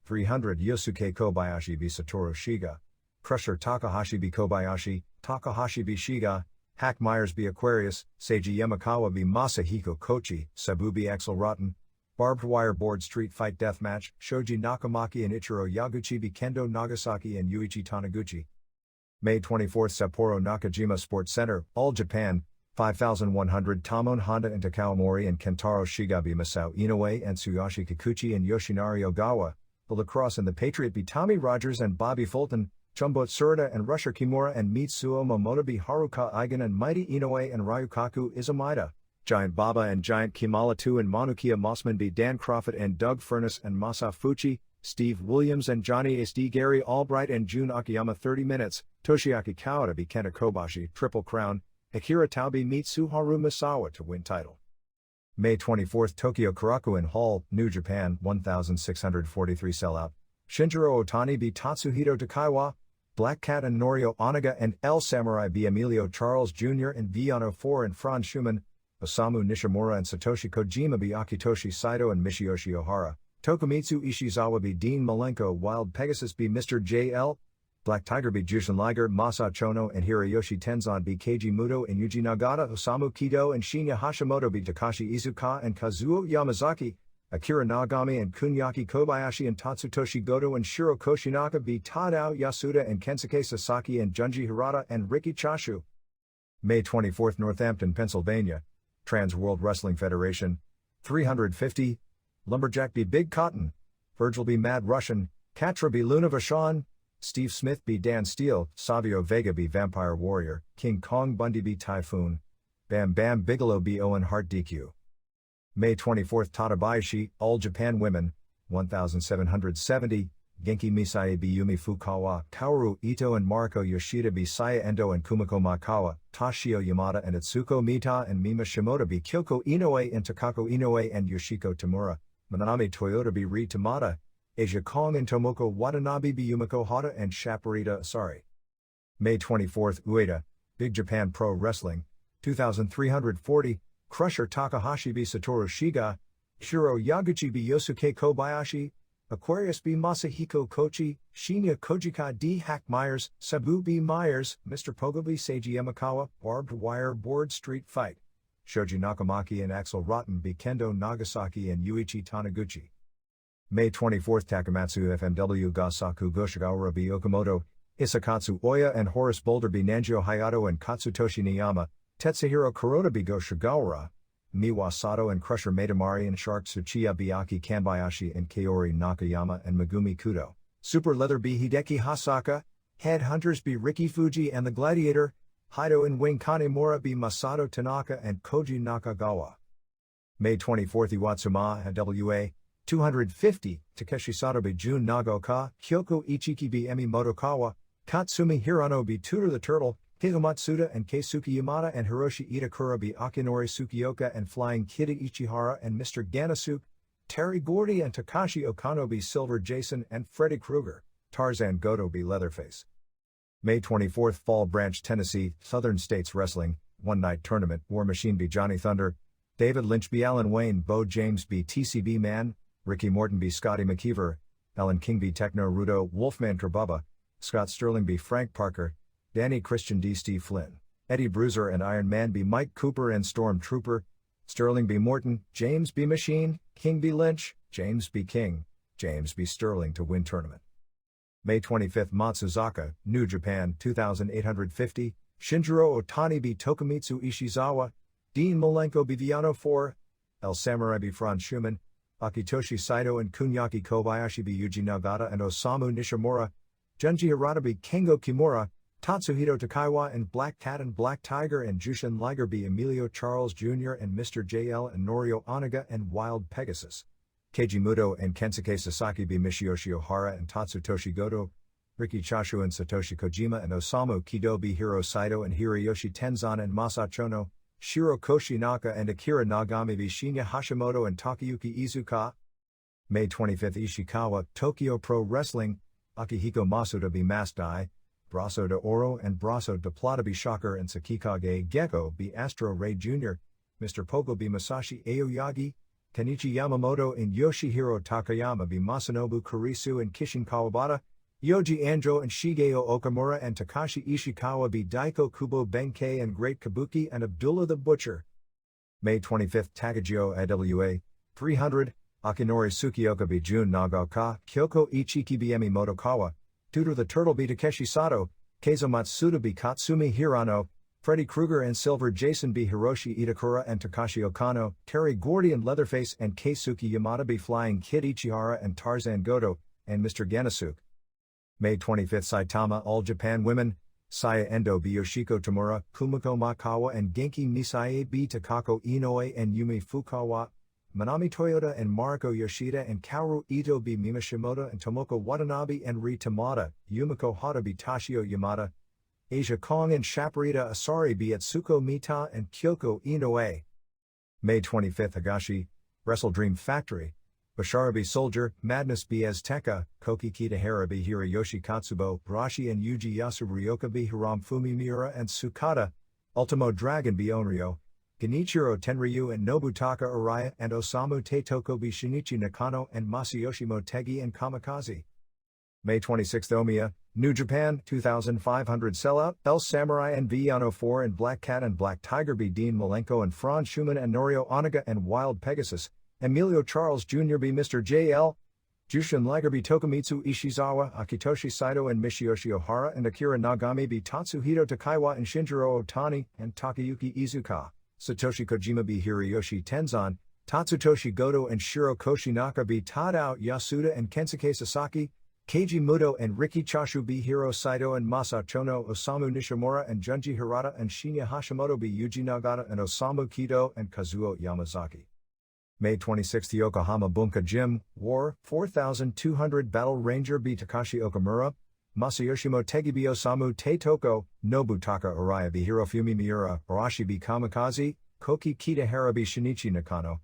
300 Yosuke Kobayashi B Satoru Shiga, Crusher Takahashi B Kobayashi, Takahashi B Shiga, Hack Myers B Aquarius, Seiji Yamakawa B Masahiko Kochi, Sabu B Axel Rotten, Barbed Wire Board Street Fight Deathmatch, Shoji Nakamaki and Ichiro Yaguchi B Kendo Nagasaki and Yuichi Taniguchi. May 24 Sapporo Nakajima Sports Center, All Japan, 5100 Tamon Honda and Takao Mori and Kentaro Shiga B Masao Inoue and Tsuyoshi Kikuchi and Yoshinari Ogawa, the Lacrosse and the Patriot B Tommy Rogers and Bobby Fulton, Jumbo Tsuruta and Rusher Kimura and Mitsuo Momota B Haruka Eigen and Mighty Inoue and Ryukaku Izumida, Giant Baba and Giant Kimala 2 and Manukia Mossman B Dan Crawford and Doug Furness and Masa Fuchi, Steve Williams and Johnny SD Gary Albright and Jun Akiyama 30 minutes, Toshiaki Kawada B Kenta Kobashi, Triple Crown, Akira Taubi meets Suharu Misawa to win title. May 24 Tokyo Korakuen Hall, New Japan, 1643 sellout, Shinjiro Otani B Tatsuhito Takaiwa, Black Cat and Norio Onaga and El Samurai B Emilio Charles Jr. and Viano 4 and Franz Schumann, Osamu Nishimura and Satoshi Kojima B Akitoshi Saito and Michiyoshi Ohara, Tokumitsu Ishizawa B Dean Malenko Wild Pegasus B Mr. JL, Black Tiger B Jushin Liger Masa Chono and Hiroyoshi Tenzan B Keiji Muto and Yuji Nagata Osamu Kido and Shinya Hashimoto B Takashi Izuka and Kazuo Yamazaki, Akira Nagami and Kunyaki Kobayashi and Tatsutoshi Goto and Shiro Koshinaka B Tadao Yasuda and Kensuke Sasaki and Junji Hirata and Riki Chashu. May 24 Northampton, Pennsylvania, Trans World Wrestling Federation, 350, Lumberjack B Big Cotton, Virgil B Mad Russian, Katra B Luna Vachon, Steve Smith B Dan Steele, Savio Vega B Vampire Warrior, King Kong Bundy B Typhoon, Bam Bam Bigelow B Owen Hart DQ. May 24 Tadabayashi, All Japan Women, 1770, Genki Misae B Yumi Fukawa, Kaoru Ito and Mariko Yoshida B Saya Endo and Kumiko Makawa, Toshio Yamada and Itsuko Mita and Mima Shimoda B Kyoko Inoue and Takako Inoue and Yoshiko Tamura, Manami Toyota B Ri Tamada, Asia Kong and Tomoko Watanabe B Yumiko Hata and Shaparita Asari. May 24 Ueda, Big Japan Pro Wrestling, 2340, Crusher Takahashi B Satoru Shiga, Shiro Yaguchi B Yosuke Kobayashi, Aquarius B Masahiko Kochi, Shinya Kojika D Hack Myers, Sabu B Myers, Mr. Pogo B Seiji Yamakawa, Barbed Wire Board Street Fight, Shoji Nakamaki and Axel Rotten B Kendo Nagasaki and Yuichi Taniguchi. May 24 Takamatsu FMW Gasaku Goshigawara B Okamoto, Isakatsu Oya and Horace Boulder B Nanjio Hayato and Katsutoshi Niyama, Tetsuhiro Kuroda B Goshigawara, Miwa Sato and Crusher Maidamari and Shark Tsuchiya B Aki Kanbayashi and Kaori Nakayama and Megumi Kudo, Super Leather B Hideki Hasaka, Headhunters B Riki Fuji and the Gladiator, Haido and Wing Kanemura B Masato Tanaka and Koji Nakagawa. May 24 Iwatsuma and WA, 250, Takeshi Sato B Jun Nagoka, Kyoko Ichiki B Emi Motokawa, Katsumi Hirano B Tutor the Turtle, Keigo Matsuda and Keisuke Yamada and Hiroshi Itakura B Akinori Tsukioka and Flying Kid Ichihara and Mr. Ganasuke, Terry Gordy and Takashi Okano B Silver Jason and Freddy Krueger, Tarzan Goto B Leatherface. May 24 Fall Branch, Tennessee, Southern States Wrestling, One Night Tournament, War Machine B Johnny Thunder, David Lynch B Alan Wayne, Bo James B TCB Man, Ricky Morton B Scotty McKeever, Alan King B Techno Rudo, Wolfman Kerbubba, Scott Sterling B Frank Parker, Danny Christian D Steve Flynn, Eddie Bruiser and Iron Man B Mike Cooper and Storm Trooper, Sterling B Morton, James B Machine, King B Lynch, James B King, James B Sterling to win tournament. May 25 Matsuzaka, New Japan, 2850, Shinjiro Otani B Tokumitsu Ishizawa, Dean Malenko B Viano 4, El Samurai B Franz Schumann, Akitoshi Saito and Kunyaki Kobayashi B Yuji Nagata and Osamu Nishimura, Junji Hirata B Kengo Kimura, Tatsuhito Takaiwa and Black Cat and Black Tiger and Jushin Liger B Emilio Charles Jr. and Mr. JL and Norio Onaga and Wild Pegasus, Keiji Muto and Kensuke Sasaki B Michiyoshi Ohara and Tatsutoshi Goto, Riki Choshu and Satoshi Kojima and Osamu Kido B. Hiro Saito and Hiroyoshi Tenzan and Masa Chono, Shiro Koshinaka and Akira Nagami B. Shinya Hashimoto and Takayuki Izuka. May 25 Ishikawa, Tokyo Pro Wrestling, Akihiko Masuda B. Masked Eye, Brasso de Oro and Brasso de Plata B. Shocker and Sakikage Gecko B. Astro Ray Jr., Mr. Pogo B. Masashi Aoyagi, Kenichi Yamamoto and Yoshihiro Takayama B. Masanobu Kurisu and Kishin Kawabata, Yoji Anjo and Shigeo Okamura and Takashi Ishikawa B. Daiko Kubo Benkei and Great Kabuki and Abdullah the Butcher. May 25 Takagio IWA, 300, Akinori Tsukioka B. Jun Nagaoka, Kyoko Ichiki B. Emi Motokawa, Tutor the Turtle B. Takeshi Sato, Keizo Matsuda B. Katsumi Hirano, Freddy Krueger and Silver Jason B. Hiroshi Itakura and Takashi Okano, Terry Gordy and Leatherface and Keisuke Yamada B. Flying Kid Ichihara and Tarzan Goto, and Mr. Ganasuke. May 25 Saitama All Japan Women, Saya Endo B. Yoshiko Tamura, Kumiko Makawa and Genki Misae B. Takako Inoue and Yumi Fukawa, Manami Toyota and Mariko Yoshida and Kaoru Ito B. Mimashimoto and Tomoko Watanabe and Ri Tamada, Yumiko Hata B. Tashio Yamada, Asia Kong and Shaparita Asari B. Atsuko Mita and Kyoko Inoue. May 25 Higashi, Wrestle Dream Factory, Bashara B. Soldier, Madness B. Azteca, Koki Kitahara B. Hiroyoshi Katsubo, Rashi and Yuji Yasu Ryoka B. Hiram Fumi Miura and Sukata, Ultimo Dragon B. Onryo, Genichiro Tenryu and Nobutaka Araya and Osamu Teitoko B. Shinichi Nakano and Masayoshi Motegi and Kamikaze. May 26 Omiya, New Japan, 2,500 Sellout, El Samurai and Villano 4 and Black Cat and Black Tiger B. Dean Malenko and Franz Schumann and Norio Onaga and Wild Pegasus, Emilio Charles Jr. B. Mr. J.L., Jushin Liger B. Tokumitsu Ishizawa, Akitoshi Saito and Michiyoshi Ohara and Akira Nagami B. Tatsuhito Takaiwa and Shinjiro Otani and Takayuki Izuka, Satoshi Kojima B. Hiroyoshi Tenzan, Tatsutoshi Goto and Shiro Koshinaka B. Tadao Yasuda and Kensuke Sasaki, Keiji Muto and Riki Choshu B. Hiro Saito and Masa Chono, Osamu Nishimura and Junji Hirata and Shinya Hashimoto B. Yuji Nagata and Osamu Kido and Kazuo Yamazaki. May 26 Yokohama Bunka Gym, War, 4,200 Battle Ranger B. Takashi Okamura, Masayoshi Motegi B. Osamu Teitoko, Nobutaka Araya B. Hirofumi Miura, Arashi B. Kamikaze, Koki Kitahara B. Shinichi Nakano,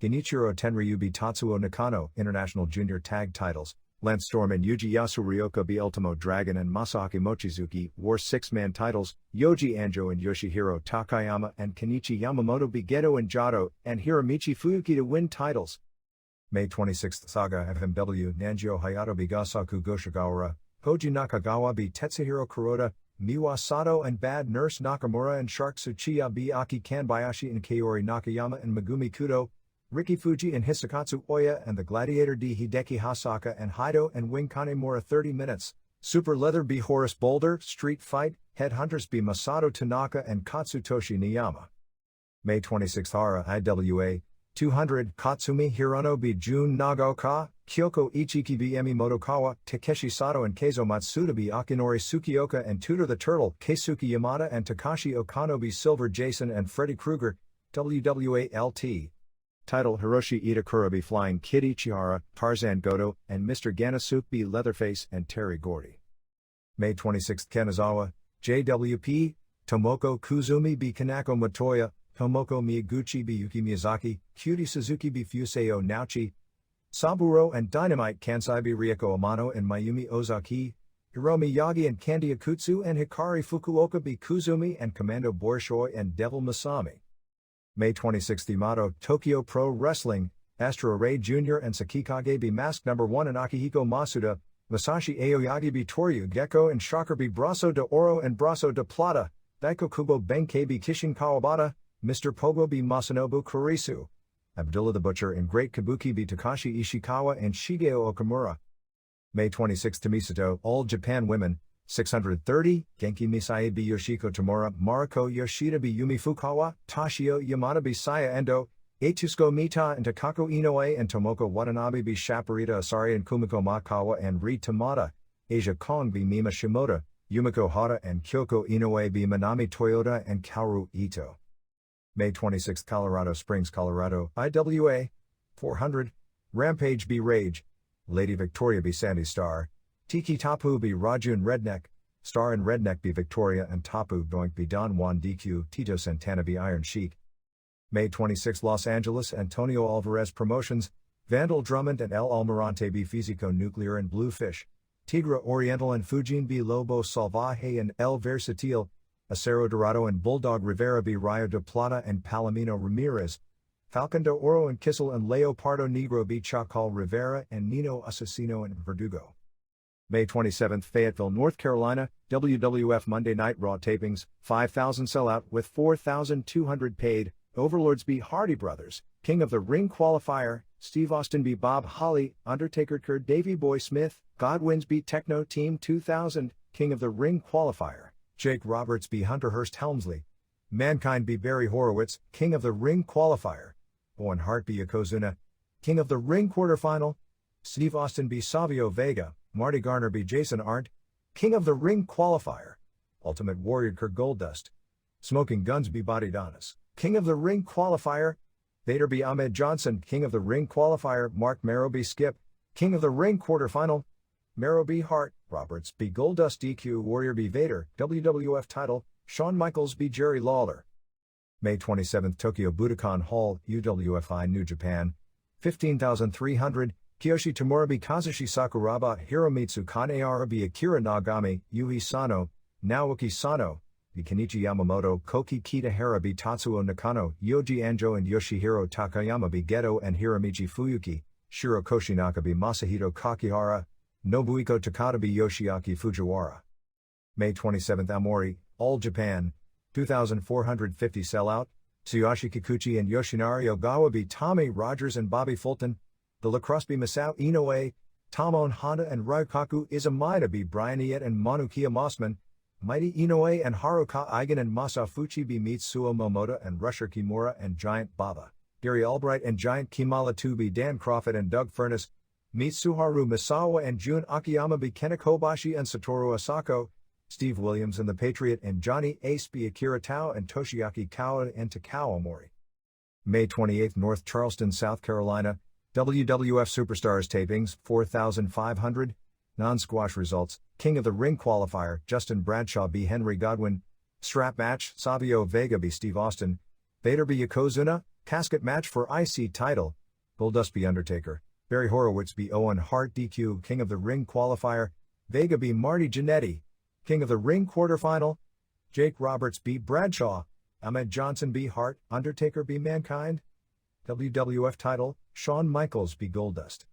Genichiro Tenryu B. Tatsuo Nakano, International Junior Tag Titles, Lance Storm and Yuji Yasu Ryoka B. Ultimo Dragon and Masaki Mochizuki, War 6-Man Titles, Yoji Anjo and Yoshihiro Takayama and Kenichi Yamamoto B. Geto and Jado, and Hiromichi Fuyuki to win titles. May 26 Saga FMW Nanjio Hayato B. Gasaku Goshigawara, Koji Nakagawa B. Tetsuhiro Kuroda, Miwa Sato and Bad Nurse Nakamura and Shark Tsuchiya B. Aki Kanbayashi and Kaori Nakayama and Megumi Kudo, Riki Fuji and Hisakatsu Oya and the Gladiator D. Hideki Hasaka and Haido and Wing Kanemura 30 minutes, Super Leather B. Horace Boulder, Street Fight, Headhunters B. Masato Tanaka and Katsutoshi Niyama. May 26 Hara IWA, 200 Katsumi Hirono B. Jun Nagaoka, Kyoko Ichiki B. Emi Motokawa, Takeshi Sato and Keizo Matsuda B. Akinori Tsukioka and Tutor the Turtle, Keisuke Yamada and Takashi Okano B. Silver Jason and Freddy Krueger, WWA-LT. Title Hiroshi Itakura B. Flying Kid Ichihara, Tarzan Goto, and Mr. Ganasuke B. Leatherface and Terry Gordy. May 26 Kanazawa, JWP, Tomoko Kuzumi B. Kanako Matoya, Tomoko Miyaguchi B. Yuki Miyazaki, Cutie Suzuki B. Fuseo Naochi, Saburo and Dynamite Kansai B. Rieko Amano and Mayumi Ozaki, Hiromi Yagi and Candy Akutsu and Hikari Fukuoka B. Kuzumi and Commando Borshoy and Devil Masami. May 26 Yamato, Tokyo Pro Wrestling, Astro Ray Jr. and Sakikage B. Mask No. 1 and Akihiko Masuda, Masashi Aoyagi B. Toryu Gecko and Shocker B. Brasso de Oro and Brasso de Plata, Daiko Kubo Benkei B. Kishin Kawabata, Mr. Pogo B. Masanobu Kurisu, Abdullah the Butcher and Great Kabuki B. Takashi Ishikawa and Shigeo Okamura. May 26 Misato, All Japan Women, 630, Genki Misae B. Yoshiko Tamura, Mariko Yoshida B. Yumi Fukawa, Tashio Yamada B. Saya Endo, Etsuko Mita and Takako Inoue and Tomoko Watanabe B. Shaparita Asari and Kumiko Makawa and Ri Tamada, Asia Kong B. Mima Shimoda, Yumiko Hata and Kyoko Inoue B. Manami Toyota and Kaoru Ito. May 26 Colorado Springs, Colorado, IWA, 400, Rampage B. Rage, Lady Victoria B. Sandy Star, Tiki Tapu be Rajun Redneck, Star and Redneck be Victoria and Tapu Doink be Don Juan DQ, Tito Santana be Iron Sheik. May 26 Los Angeles Antonio Alvarez Promotions, Vandal Drummond and El Almirante be Físico Nuclear and Bluefish, Tigra Oriental and Fujin be Lobo Salvaje and El Versatil, Acero Dorado and Bulldog Rivera be Rayo de Plata and Palomino Ramirez, Falcon de Oro and Kissel and Leopardo Negro be Chacal Rivera and Nino Asesino and Verdugo. May 27, Fayetteville, North Carolina, WWF Monday Night Raw tapings, 5,000 sellout with 4,200 paid, Overlords be Hardy Brothers, King of the Ring Qualifier, Steve Austin be Bob Holly, Undertaker Kurt Davey Boy Smith, Godwins be Techno Team 2000, King of the Ring Qualifier, Jake Roberts be Hunter Hurst Helmsley, Mankind be Barry Horowitz, King of the Ring Qualifier, Owen Hart be Yokozuna, King of the Ring Quarterfinal, Steve Austin be Sabio Vega, Marty Garner be Jason Arendt, King of the Ring Qualifier, Ultimate Warrior Kurt Goldust, Smoking Guns be Body Donis, King of the Ring Qualifier, Vader be Ahmed Johnson, King of the Ring Qualifier, Mark Marrow be Skip, King of the Ring Quarterfinal, Marrow be Hart, Roberts be Goldust DQ, Warrior be Vader, WWF title, Shawn Michaels be Jerry Lawler. May 27, Tokyo Budokan Hall, UWFI New Japan, 15,300, Kiyoshi Tamura be Kazushi Sakuraba, Hiromitsu Kanehara be Akira Nagami, Yui Sano, Naoki Sano, be Kenichi Yamamoto, Koki Kitahara be Tatsuo Nakano, Yoji Anjo and Yoshihiro Takayama be Geto and Hiromichi Fuyuki, Shiro Koshinaka be Masahito Kakihara, Nobuhiko Takada be Yoshiaki Fujiwara. May 27, Aomori, All Japan, 2,450 sellout, Tsuyoshi Kikuchi and Yoshinari Ogawa be Tommy Rogers and Bobby Fulton, the Lacrosse be Masao Inoue, Tamon Honda and Ryukaku Izumida be Brian Iet and Manukia Mossman, Mighty Inoue and Haruka Eigen and Masafuchi be Mitsuo Momoda and Rusher Kimura and Giant Baba, Gary Albright and Giant Kimala 2 be Dan Crawford and Doug Furness, Mitsuharu Misawa and Jun Akiyama be Kena Kobashi and Satoru Asako, Steve Williams and the Patriot and Johnny Ace be Akira Tao and Toshiaki Kawa and Takao Omori. May 28, North Charleston, South Carolina, WWF Superstars tapings, 4,500, non-squash results, King of the Ring Qualifier, Justin Bradshaw be Henry Godwin, strap match, Savio Vega be Steve Austin, Vader be Yokozuna, casket match for IC title, Goldust be Undertaker, Barry Horowitz be Owen Hart DQ, King of the Ring Qualifier, Vega be Marty Jannetty, King of the Ring Quarterfinal, Jake Roberts be Bradshaw, Ahmed Johnson be Hart, Undertaker be Mankind, WWF title, Shawn Michaels be Goldust.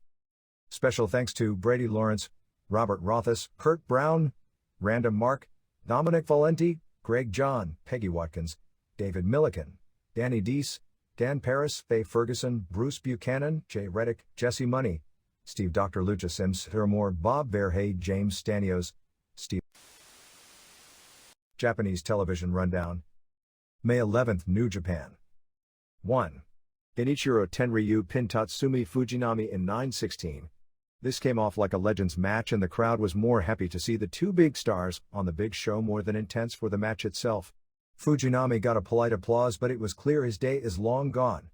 Special thanks to Brady Lawrence, Robert Rothus, Kurt Brown, Random Mark, Dominic Valenti, Greg John, Peggy Watkins, David Milliken, Danny Deese, Dan Paris, Faye Ferguson, Bruce Buchanan, Jay Reddick, Jesse Money, Steve Dr. Lucha Sims, Thurmore, Bob Verhey, James Stanios, Steve. Japanese television rundown. May 11th, New Japan. 1. Genichiro Tenryu pinned Tatsumi Fujinami in 9:16. This came off like a Legends match and the crowd was more happy to see the two big stars on the big show more than intense for the match itself. Fujinami got a polite applause, but it was clear his day is long gone.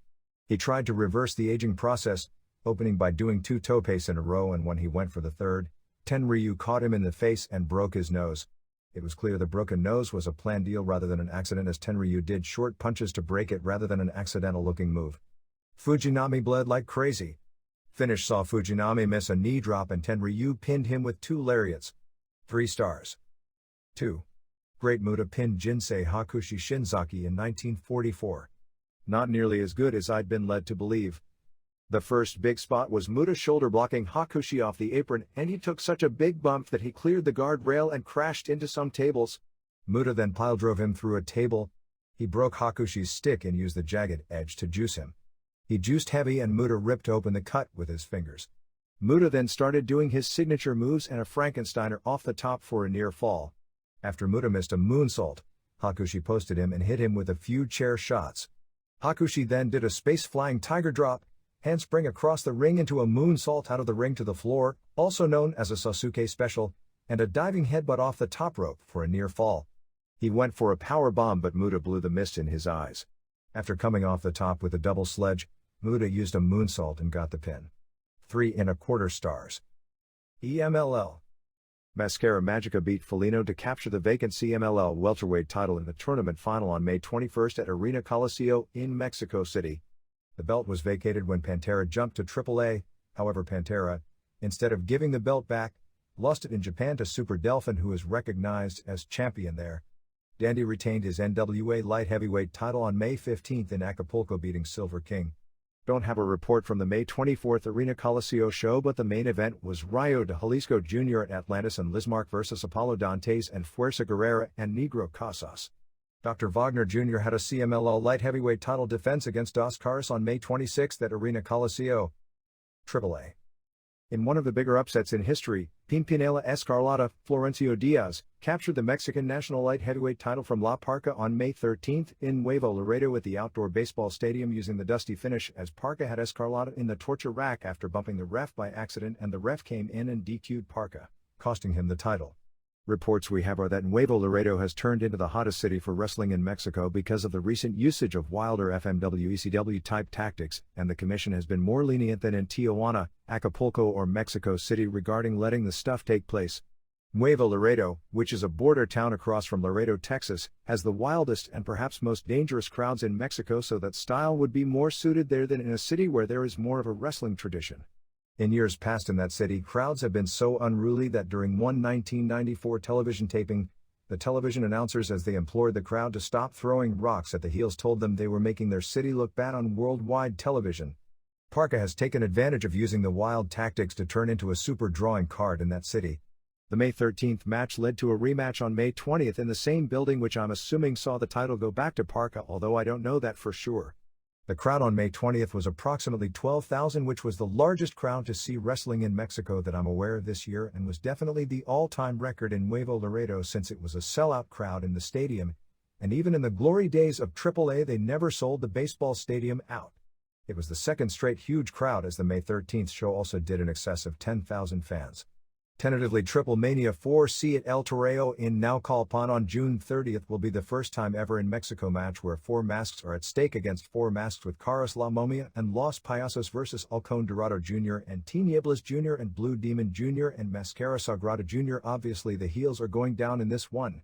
He tried to reverse the aging process, opening by doing two topes in a row, and when he went for the third, Tenryu caught him in the face and broke his nose. It was clear the broken nose was a planned deal rather than an accident, as Tenryu did short punches to break it rather than an accidental-looking move. Fujinami bled like crazy. Finish saw Fujinami miss a knee drop and Tenryu pinned him with two lariats. 3 stars. 2. Great Muta pinned Jinsei Hakushi Shinzaki in 1944. Not nearly as good as I'd been led to believe. The first big spot was Muta shoulder blocking Hakushi off the apron, and he took such a big bump that he cleared the guardrail and crashed into some tables. Muta then pile drove him through a table. He broke Hakushi's stick and used the jagged edge to juice him. He juiced heavy and Muta ripped open the cut with his fingers. Muta then started doing his signature moves and a Frankensteiner off the top for a near fall. After Muta missed a moonsault, Hakushi posted him and hit him with a few chair shots. Hakushi then did a space-flying tiger drop, handspring across the ring into a moonsault out of the ring to the floor, also known as a Sasuke special, and a diving headbutt off the top rope for a near fall. He went for a power bomb, but Muta blew the mist in his eyes. After coming off the top with a double sledge, Muta used a moonsault and got the pin. 3 1/4 stars. EMLL. Mascara Magica beat Felino to capture the vacant CMLL welterweight title in the tournament final on May 21 at Arena Coliseo in Mexico City. The belt was vacated when Pantera jumped to AAA, however Pantera, instead of giving the belt back, lost it in Japan to Super Delfin, who is recognized as champion there. Dandy retained his NWA light heavyweight title on May 15 in Acapulco, beating Silver King. Don't have a report from the May 24 Arena Coliseo show, but the main event was Rayo de Jalisco Jr. at Atlantis and Lismark vs. Apollo Dantes and Fuerza Guerrera and Negro Casas. Dr. Wagner Jr. had a CMLL light heavyweight title defense against Dos Caras on May 26 at Arena Coliseo. AAA. In one of the bigger upsets in history, Pimpinela Escarlata, Florencio Diaz, captured the Mexican national light heavyweight title from La Parca on May 13 in Nuevo Laredo at the outdoor baseball stadium using the dusty finish, as Parca had Escarlata in the torture rack after bumping the ref by accident, and the ref came in and DQ'd Parca, costing him the title. Reports we have are that Nuevo Laredo has turned into the hottest city for wrestling in Mexico because of the recent usage of wilder FMW ECW type tactics, and the commission has been more lenient than in Tijuana, Acapulco or Mexico City regarding letting the stuff take place. Nuevo Laredo, which is a border town across from Laredo, Texas, has the wildest and perhaps most dangerous crowds in Mexico, so that style would be more suited there than in a city where there is more of a wrestling tradition. In years past in that city, crowds have been so unruly that during one 1994 television taping, the television announcers, as they implored the crowd to stop throwing rocks at the heels, told them they were making their city look bad on worldwide television. Parca has taken advantage of using the wild tactics to turn into a super drawing card in that city. The May 13 match led to a rematch on May 20 in the same building, which I'm assuming saw the title go back to Parca, although I don't know that for sure. The crowd on May 20 was approximately 12,000, which was the largest crowd to see wrestling in Mexico that I'm aware of this year, and was definitely the all-time record in Nuevo Laredo, since it was a sellout crowd in the stadium, and even in the glory days of AAA they never sold the baseball stadium out. It was the second straight huge crowd, as the May 13 show also did in excess of 10,000 fans. Tentatively, Triple Mania 4C at El Toreo in Naucalpan on June 30 will be the first time ever in Mexico match where 4 masks are at stake against 4 masks, with Caras La Momia and Los Payasos versus Halcón Dorado Jr. and Tinieblas Jr. and Blue Demon Jr. and Mascara Sagrada Jr. Obviously the heels are going down in this one.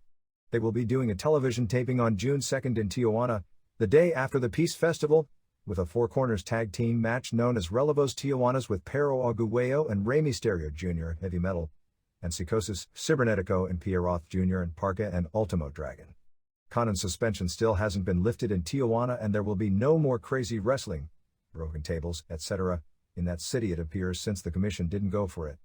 They will be doing a television taping on June 2 in Tijuana, the day after the Peace Festival, with a 4 corners tag team match known as Relevos Tijuanas with Pero Aguayo and Rey Mysterio Jr. Heavy Metal, and Psicosis, Cybernetico and Pierroth Jr. and Parca and Ultimo Dragon. Conan suspension still hasn't been lifted in Tijuana, and there will be no more crazy wrestling, broken tables, etc., in that city, it appears, since the commission didn't go for it.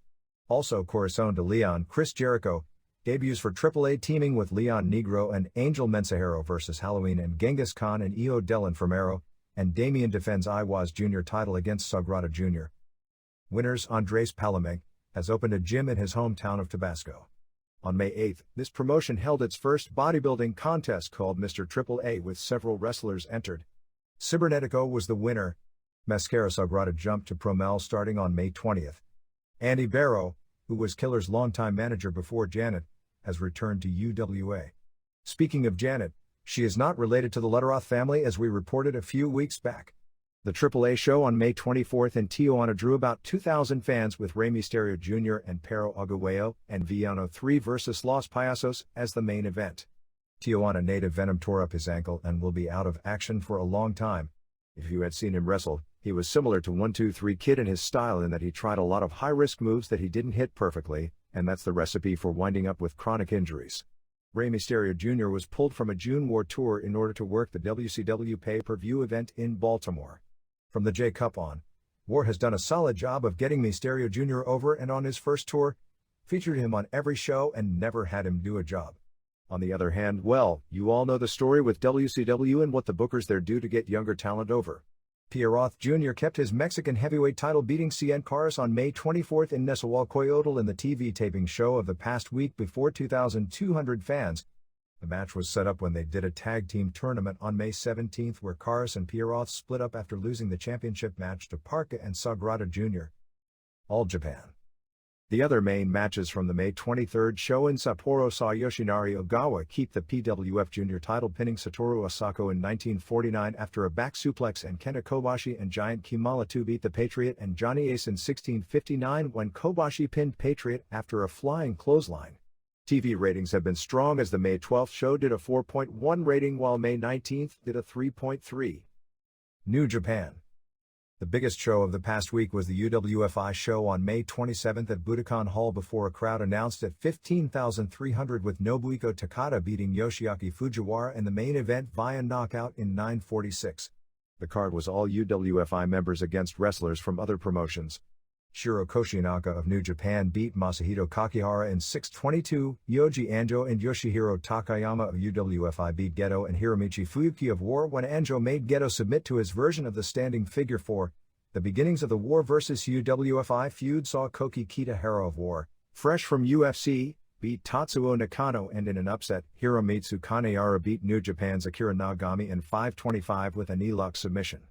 Also, Corazon de Leon, Chris Jericho, debuts for AAA teaming with Leon Negro and Angel Mensajero versus Halloween and Genghis Khan and Io del Enfermero, and Damien defends Iwas Jr. title against Sagrada Jr. Winners Andres Palamé has opened a gym in his hometown of Tabasco. On May 8, this promotion held its first bodybuilding contest called Mr. AAA, with several wrestlers entered. Cybernetico was the winner. Mascara Sagrada jumped to Promel starting on May 20. Andy Barrow, who was Killer's longtime manager before Janet, has returned to UWA. Speaking of Janet, she is not related to the Lutteroth family, as we reported a few weeks back. The AAA show on May 24 in Tijuana drew about 2,000 fans, with Rey Mysterio Jr. and Pero Aguayo and Villano 3 vs. Los Payasos as the main event. Tijuana native Venom tore up his ankle and will be out of action for a long time. If you had seen him wrestle, he was similar to 1-2-3 Kid in his style, in that he tried a lot of high-risk moves that he didn't hit perfectly, and that's the recipe for winding up with chronic injuries. Rey Mysterio Jr. was pulled from a June War tour in order to work the WCW pay-per-view event in Baltimore. From the J Cup on, War has done a solid job of getting Mysterio Jr. over, and on his first tour, featured him on every show and never had him do a job. On the other hand, well, you all know the story with WCW and what the bookers there do to get younger talent over. Pierroth Jr. kept his Mexican heavyweight title, beating Cien Caras on May 24 in Nezahualcóyotl in the TV taping show of the past week before 2,200 fans. The match was set up when they did a tag team tournament on May 17, where Caras and Pierroth split up after losing the championship match to Parca and Sagrada Jr. All Japan. The other main matches from the May 23 show in Sapporo saw Yoshinari Ogawa keep the PWF Junior title, pinning Satoru Asako in 1949 after a back suplex, and Kenta Kobashi and Giant Kimala to beat the Patriot and Johnny Ace in 1659 when Kobashi pinned Patriot after a flying clothesline. TV ratings have been strong as the May 12 show did a 4.1 rating while May 19 did a 3.3. New Japan. The biggest show of the past week was the UWFI show on May 27 at Budokan Hall before a crowd announced at 15,300 with Nobuhiko Takada beating Yoshiaki Fujiwara in the main event via knockout in 9:46. The card was all UWFI members against wrestlers from other promotions. Shiro Koshinaka of New Japan beat Masahito Kakihara in 6:22, Yoji Anjo and Yoshihiro Takayama of UWFI beat Geto and Hiromichi Fuyuki of War when Anjo made Geto submit to his version of the standing figure 4. The beginnings of the War vs. UWFI feud saw Koki Kitahara of War, fresh from UFC, beat Tatsuo Nakano, and in an upset, Hiromitsu Kanehara beat New Japan's Akira Nagami in 5:25 with a knee-lock submission.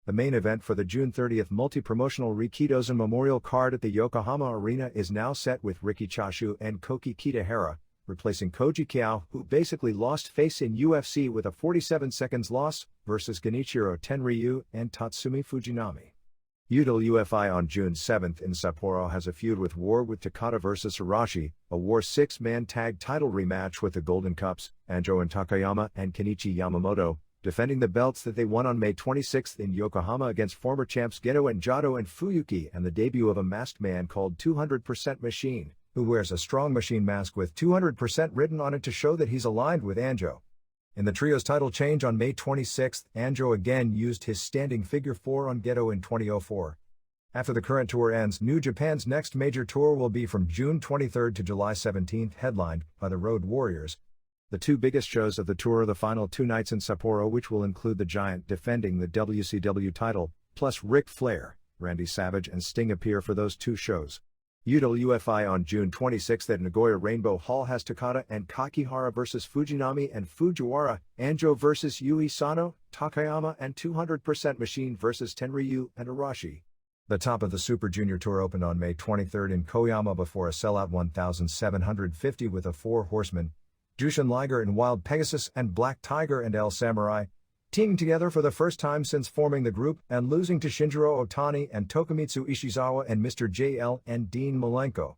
The main event for the June 30 multi-promotional Rikidozen Memorial card at the Yokohama Arena is now set with Riki Choshu and Koki Kitahara, replacing Koji Kiao, who basically lost face in UFC with a 47 seconds loss, versus Genichiro Tenryu and Tatsumi Fujinami. UWFI on June 7 in Sapporo has a feud with War with Takada vs Arashi, a War 6-man tag title rematch with the Golden Cups, Anjo and Takayama and Kenichi Yamamoto, defending the belts that they won on May 26 in Yokohama against former champs Geto and Jado and Fuyuki, and the debut of a masked man called 200% Machine, who wears a strong machine mask with 200% written on it to show that he's aligned with Anjo. In the trio's title change on May 26, Anjo again used his standing figure 4 on Geto in 2004. After the current tour ends, New Japan's next major tour will be from June 23 to July 17, headlined by the Road Warriors. The two biggest shows of the tour are the final 2 nights in Sapporo, which will include the Giant defending the WCW title, plus Ric Flair, Randy Savage and Sting appear for those 2 shows. UWFI on June 26 at Nagoya Rainbow Hall has Takada and Kakihara vs Fujinami and Fujiwara, Anjo vs Yui Sano, Takayama and 200% Machine vs Tenryu and Arashi. The top of the Super Junior Tour opened on May 23 in Koyama before a sellout 1,750 with a 4 horsemen, Jushin Liger and Wild Pegasus and Black Tiger and El Samurai, teaming together for the first time since forming the group and losing to Shinjiro Otani and Tokumitsu Ishizawa and Mr. JL and Dean Malenko.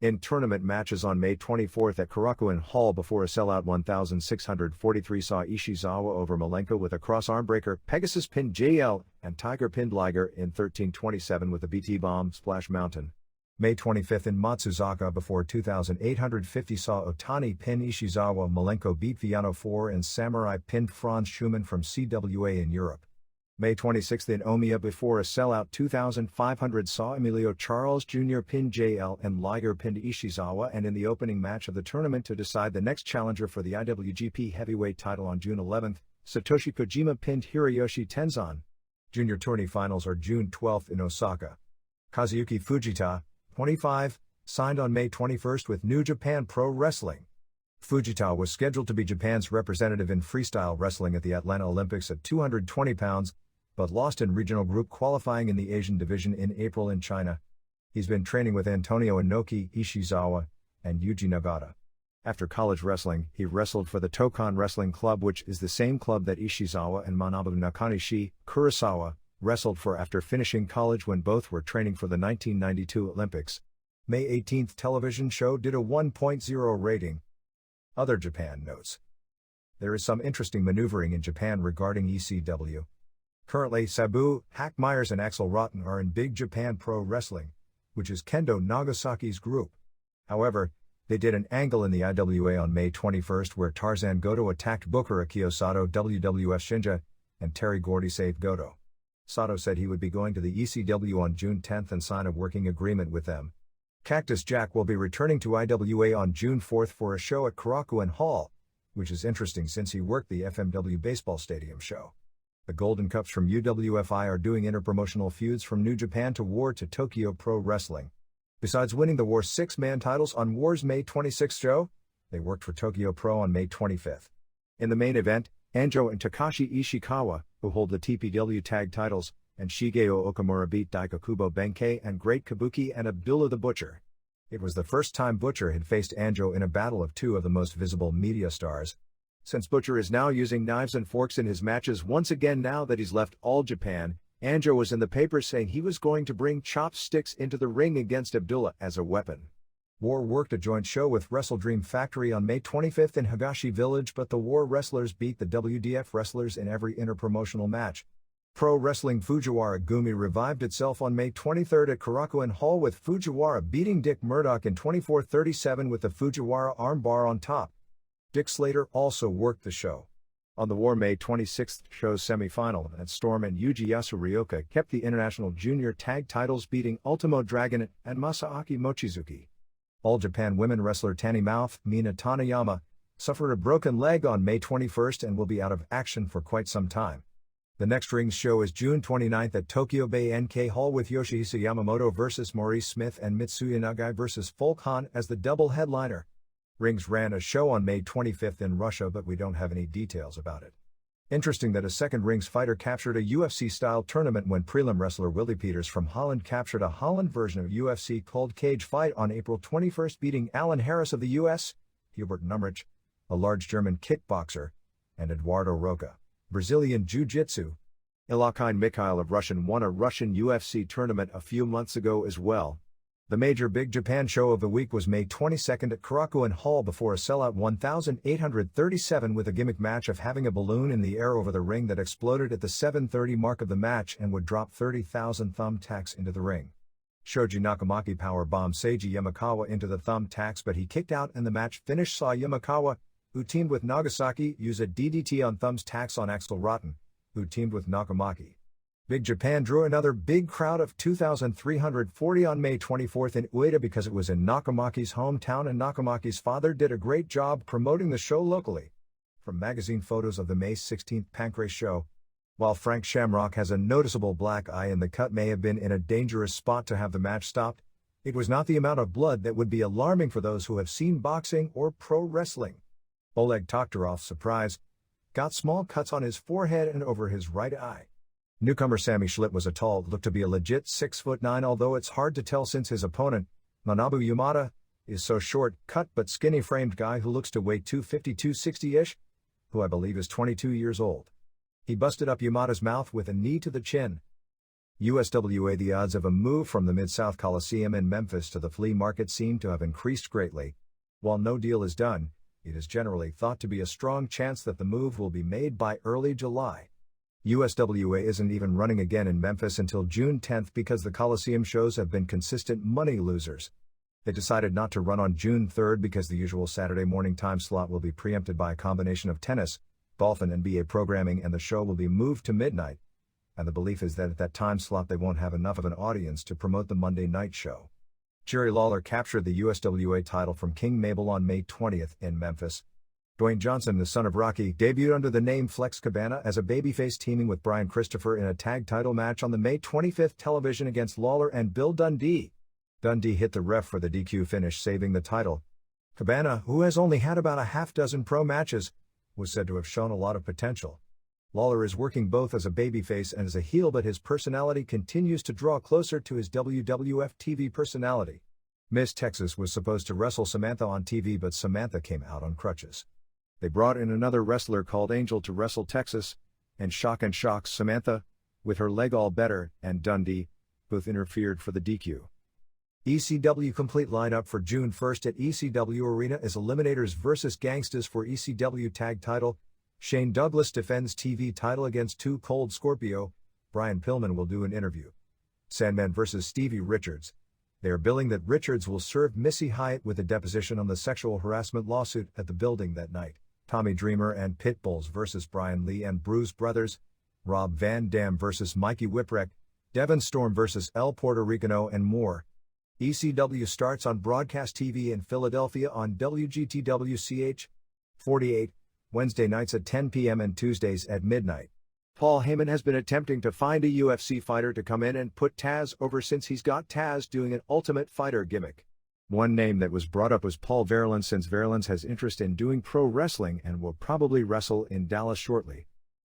In tournament matches on May 24 at Korakuen Hall before a sellout 1,643 saw Ishizawa over Malenko with a cross armbreaker, Pegasus pinned JL, and Tiger pinned Liger in 13:27 with a BT bomb Splash Mountain. May 25 in Matsuzaka before 2,850 saw Otani pin Ishizawa, Malenko beat Viano 4 and Samurai pinned Franz Schumann from CWA in Europe. May 26 in Omiya before a sellout 2,500 saw Emilio Charles Jr. pin JL and Liger pinned Ishizawa, and in the opening match of the tournament to decide the next challenger for the IWGP Heavyweight title on June 11, Satoshi Kojima pinned Hiroyoshi Tenzan. Junior tourney finals are June 12 in Osaka. Kazuyuki Fujita, 25, signed on May 21 with New Japan Pro Wrestling. Fujita was scheduled to be Japan's representative in freestyle wrestling at the Atlanta Olympics at 220 pounds, but lost in regional group qualifying in the Asian division in April in China. He's been training with Antonio Inoki, Ishizawa, and Yuji Nagata. After college wrestling, he wrestled for the Tokan Wrestling Club, which is the same club that Ishizawa and Manabu Nakanishi, Kurosawa, wrestled for after finishing college when both were training for the 1992 Olympics. May 18 television show did a 1.0 rating. Other Japan notes. There is some interesting maneuvering in Japan regarding ECW. Currently, Sabu, Hack Myers and Axel Rotten are in Big Japan Pro Wrestling, which is Kendo Nagasaki's group. However, they did an angle in the IWA on May 21 where Tarzan Goto attacked Booker Akio Sato, WWF Shinja, and Terry Gordy saved Goto. Sato said he would be going to the ECW on June 10 and sign a working agreement with them. Cactus Jack will be returning to IWA on June 4 for a show at Korakuen Hall, which is interesting since he worked the FMW Baseball Stadium show. The Golden Cups from UWFI are doing interpromotional feuds from New Japan to War to Tokyo Pro Wrestling. Besides winning the War 6-man titles on War's May 26 show, they worked for Tokyo Pro on May 25. In the main event, Anjo and Takashi Ishikawa, who hold the TPW tag titles, and Shigeo Okamura beat Daikakubo Benkei and Great Kabuki and Abdullah the Butcher. It was the first time Butcher had faced Anjo in a battle of two of the most visible media stars. Since Butcher is now using knives and forks in his matches once again now that he's left All Japan, Anjo was in the papers saying he was going to bring chopsticks into the ring against Abdullah as a weapon. War worked a joint show with WrestleDream Factory on May 25 in Higashi Village, but the War wrestlers beat the WDF wrestlers in every interpromotional match. Pro Wrestling Fujiwara Gumi revived itself on May 23 at Korakuen Hall with Fujiwara beating Dick Murdoch in 24-37 with the Fujiwara armbar on top. Dick Slater also worked the show. On the War May 26 show's semi-final, Storm and Yuji Yasurioka kept the International Junior Tag titles, beating Ultimo Dragon and Masaaki Mochizuki. All Japan women wrestler Tanny Mouth, Mina Tanayama, suffered a broken leg on May 21 and will be out of action for quite some time. The next Rings show is June 29 at Tokyo Bay NK Hall with Yoshihisa Yamamoto vs Maurice Smith and Mitsuya Nagai vs Folk Han as the double headliner. Rings ran a show on May 25 in Russia, but we don't have any details about it. Interesting that a second Rings fighter captured a UFC-style tournament when prelim wrestler Willie Peters from Holland captured a Holland version of UFC called Cage Fight on April 21, beating Alan Harris of the US, Hubert Numrich, a large German kickboxer, and Eduardo Roca, Brazilian Jiu-Jitsu. Ilakhin Mikhail of Russian won a Russian UFC tournament a few months ago as well. The major Big Japan show of the week was May 22 at Korakuen Hall before a sellout 1,837 with a gimmick match of having a balloon in the air over the ring that exploded at the 7:30 mark of the match and would drop 30,000 thumbtacks into the ring. Shoji Nakamaki powerbombed Seiji Yamakawa into the thumbtacks, but he kicked out and the match finish saw Yamakawa, who teamed with Nagasaki, use a DDT on thumbtacks on Axel Rotten, who teamed with Nakamaki. Big Japan drew another big crowd of 2,340 on May 24 in Ueda because it was in Nakamaki's hometown and Nakamaki's father did a great job promoting the show locally. From magazine photos of the May 16 Pancrase show, while Frank Shamrock has a noticeable black eye and the cut may have been in a dangerous spot to have the match stopped, it was not the amount of blood that would be alarming for those who have seen boxing or pro wrestling. Oleg Toktarov, surprise, got small cuts on his forehead and over his right eye. Newcomer Sammy Schlitt was a tall, looked to be a legit 6'9", although it's hard to tell since his opponent, Manabu Yamada, is so short, cut but skinny-framed guy who looks to weigh 250-260-ish, who I believe is 22 years old. He busted up Yamada's mouth with a knee to the chin. USWA: The odds of a move from the Mid-South Coliseum in Memphis to the flea market seem to have increased greatly. While no deal is done, it is generally thought to be a strong chance that the move will be made by early July. USWA isn't even running again in Memphis until June 10 because the Coliseum shows have been consistent money losers. They decided not to run on June 3 because the usual Saturday morning time slot will be preempted by a combination of tennis, golf and NBA programming, and the show will be moved to midnight. And the belief is that at that time slot they won't have enough of an audience to promote the Monday night show. Jerry Lawler captured the USWA title from King Mabel on May 20 in Memphis. Dwyane Johnson, the son of Rocky, debuted under the name Flex Cabana as a babyface, teaming with Brian Christopher in a tag title match on the May 25 television against Lawler and Bill Dundee. Dundee hit the ref for the DQ finish, saving the title. Cabana, who has only had about a half-dozen pro matches, was said to have shown a lot of potential. Lawler is working both as a babyface and as a heel, but his personality continues to draw closer to his WWF TV personality. Miss Texas was supposed to wrestle Samantha on TV, but Samantha came out on crutches. They brought in another wrestler called Angel to wrestle Texas, and shocks Samantha, with her leg all better, and Dundee, both interfered for the DQ. ECW complete lineup for June 1 at ECW Arena is Eliminators vs Gangstas for ECW tag title. Shane Douglas defends TV title against Too Cold Scorpio. Brian Pillman will do an interview. Sandman vs Stevie Richards. They are billing that Richards will serve Missy Hyatt with a deposition on the sexual harassment lawsuit at the building that night. Tommy Dreamer and Pitbulls vs Brian Lee and Bruce Brothers. Rob Van Dam vs Mikey Whipwreck. Devon Storm vs El Puerto Ricano, and more. ECW starts on broadcast TV in Philadelphia on WGTW-CH 48, Wednesday nights at 10 p.m. and Tuesdays at midnight. Paul Heyman has been attempting to find a UFC fighter to come in and put Taz over since he's got Taz doing an Ultimate Fighter gimmick. One name that was brought up was Paul Verlaine, since Verlaine has interest in doing pro wrestling and will probably wrestle in Dallas shortly.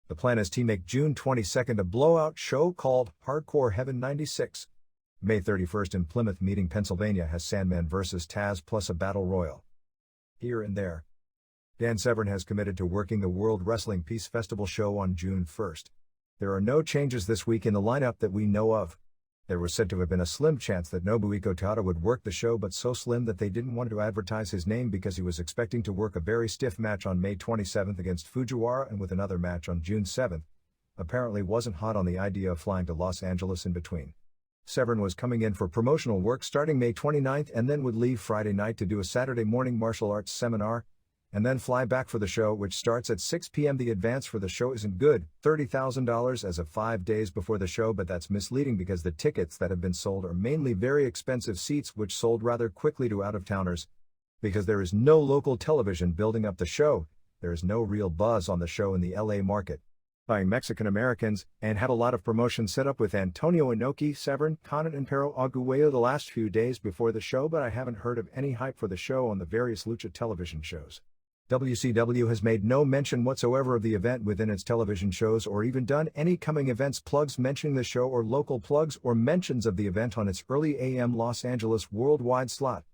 The plan is to make June 22 a blowout show called Hardcore Heaven 96. May 31st in Plymouth Meeting, Pennsylvania has Sandman vs. Taz plus a Battle Royal. Here and there. Dan Severn has committed to working the World Wrestling Peace Festival show on June 1st. There are no changes this week in the lineup that we know of. There was said to have been a slim chance that Nobuhiko Tada would work the show, but so slim that they didn't want to advertise his name because he was expecting to work a very stiff match on May 27th against Fujiwara and with another match on June 7th. Apparently wasn't hot on the idea of flying to Los Angeles in between. Severn was coming in for promotional work starting May 29th and then would leave Friday night to do a Saturday morning martial arts seminar, and then fly back for the show, which starts at 6 p.m. The advance for the show isn't good, $30,000 as of 5 days before the show, but that's misleading because the tickets that have been sold are mainly very expensive seats which sold rather quickly to out-of-towners. Because there is no local television building up the show, there is no real buzz on the show in the LA market. Buying Mexican Americans, and had a lot of promotion set up with Antonio Inoki, Severn, Conan and Pero Aguayo the last few days before the show, but I haven't heard of any hype for the show on the various Lucha television shows. WCW has made no mention whatsoever of the event within its television shows or even done any coming events plugs mentioning the show or local plugs or mentions of the event on its early AM Los Angeles worldwide slot.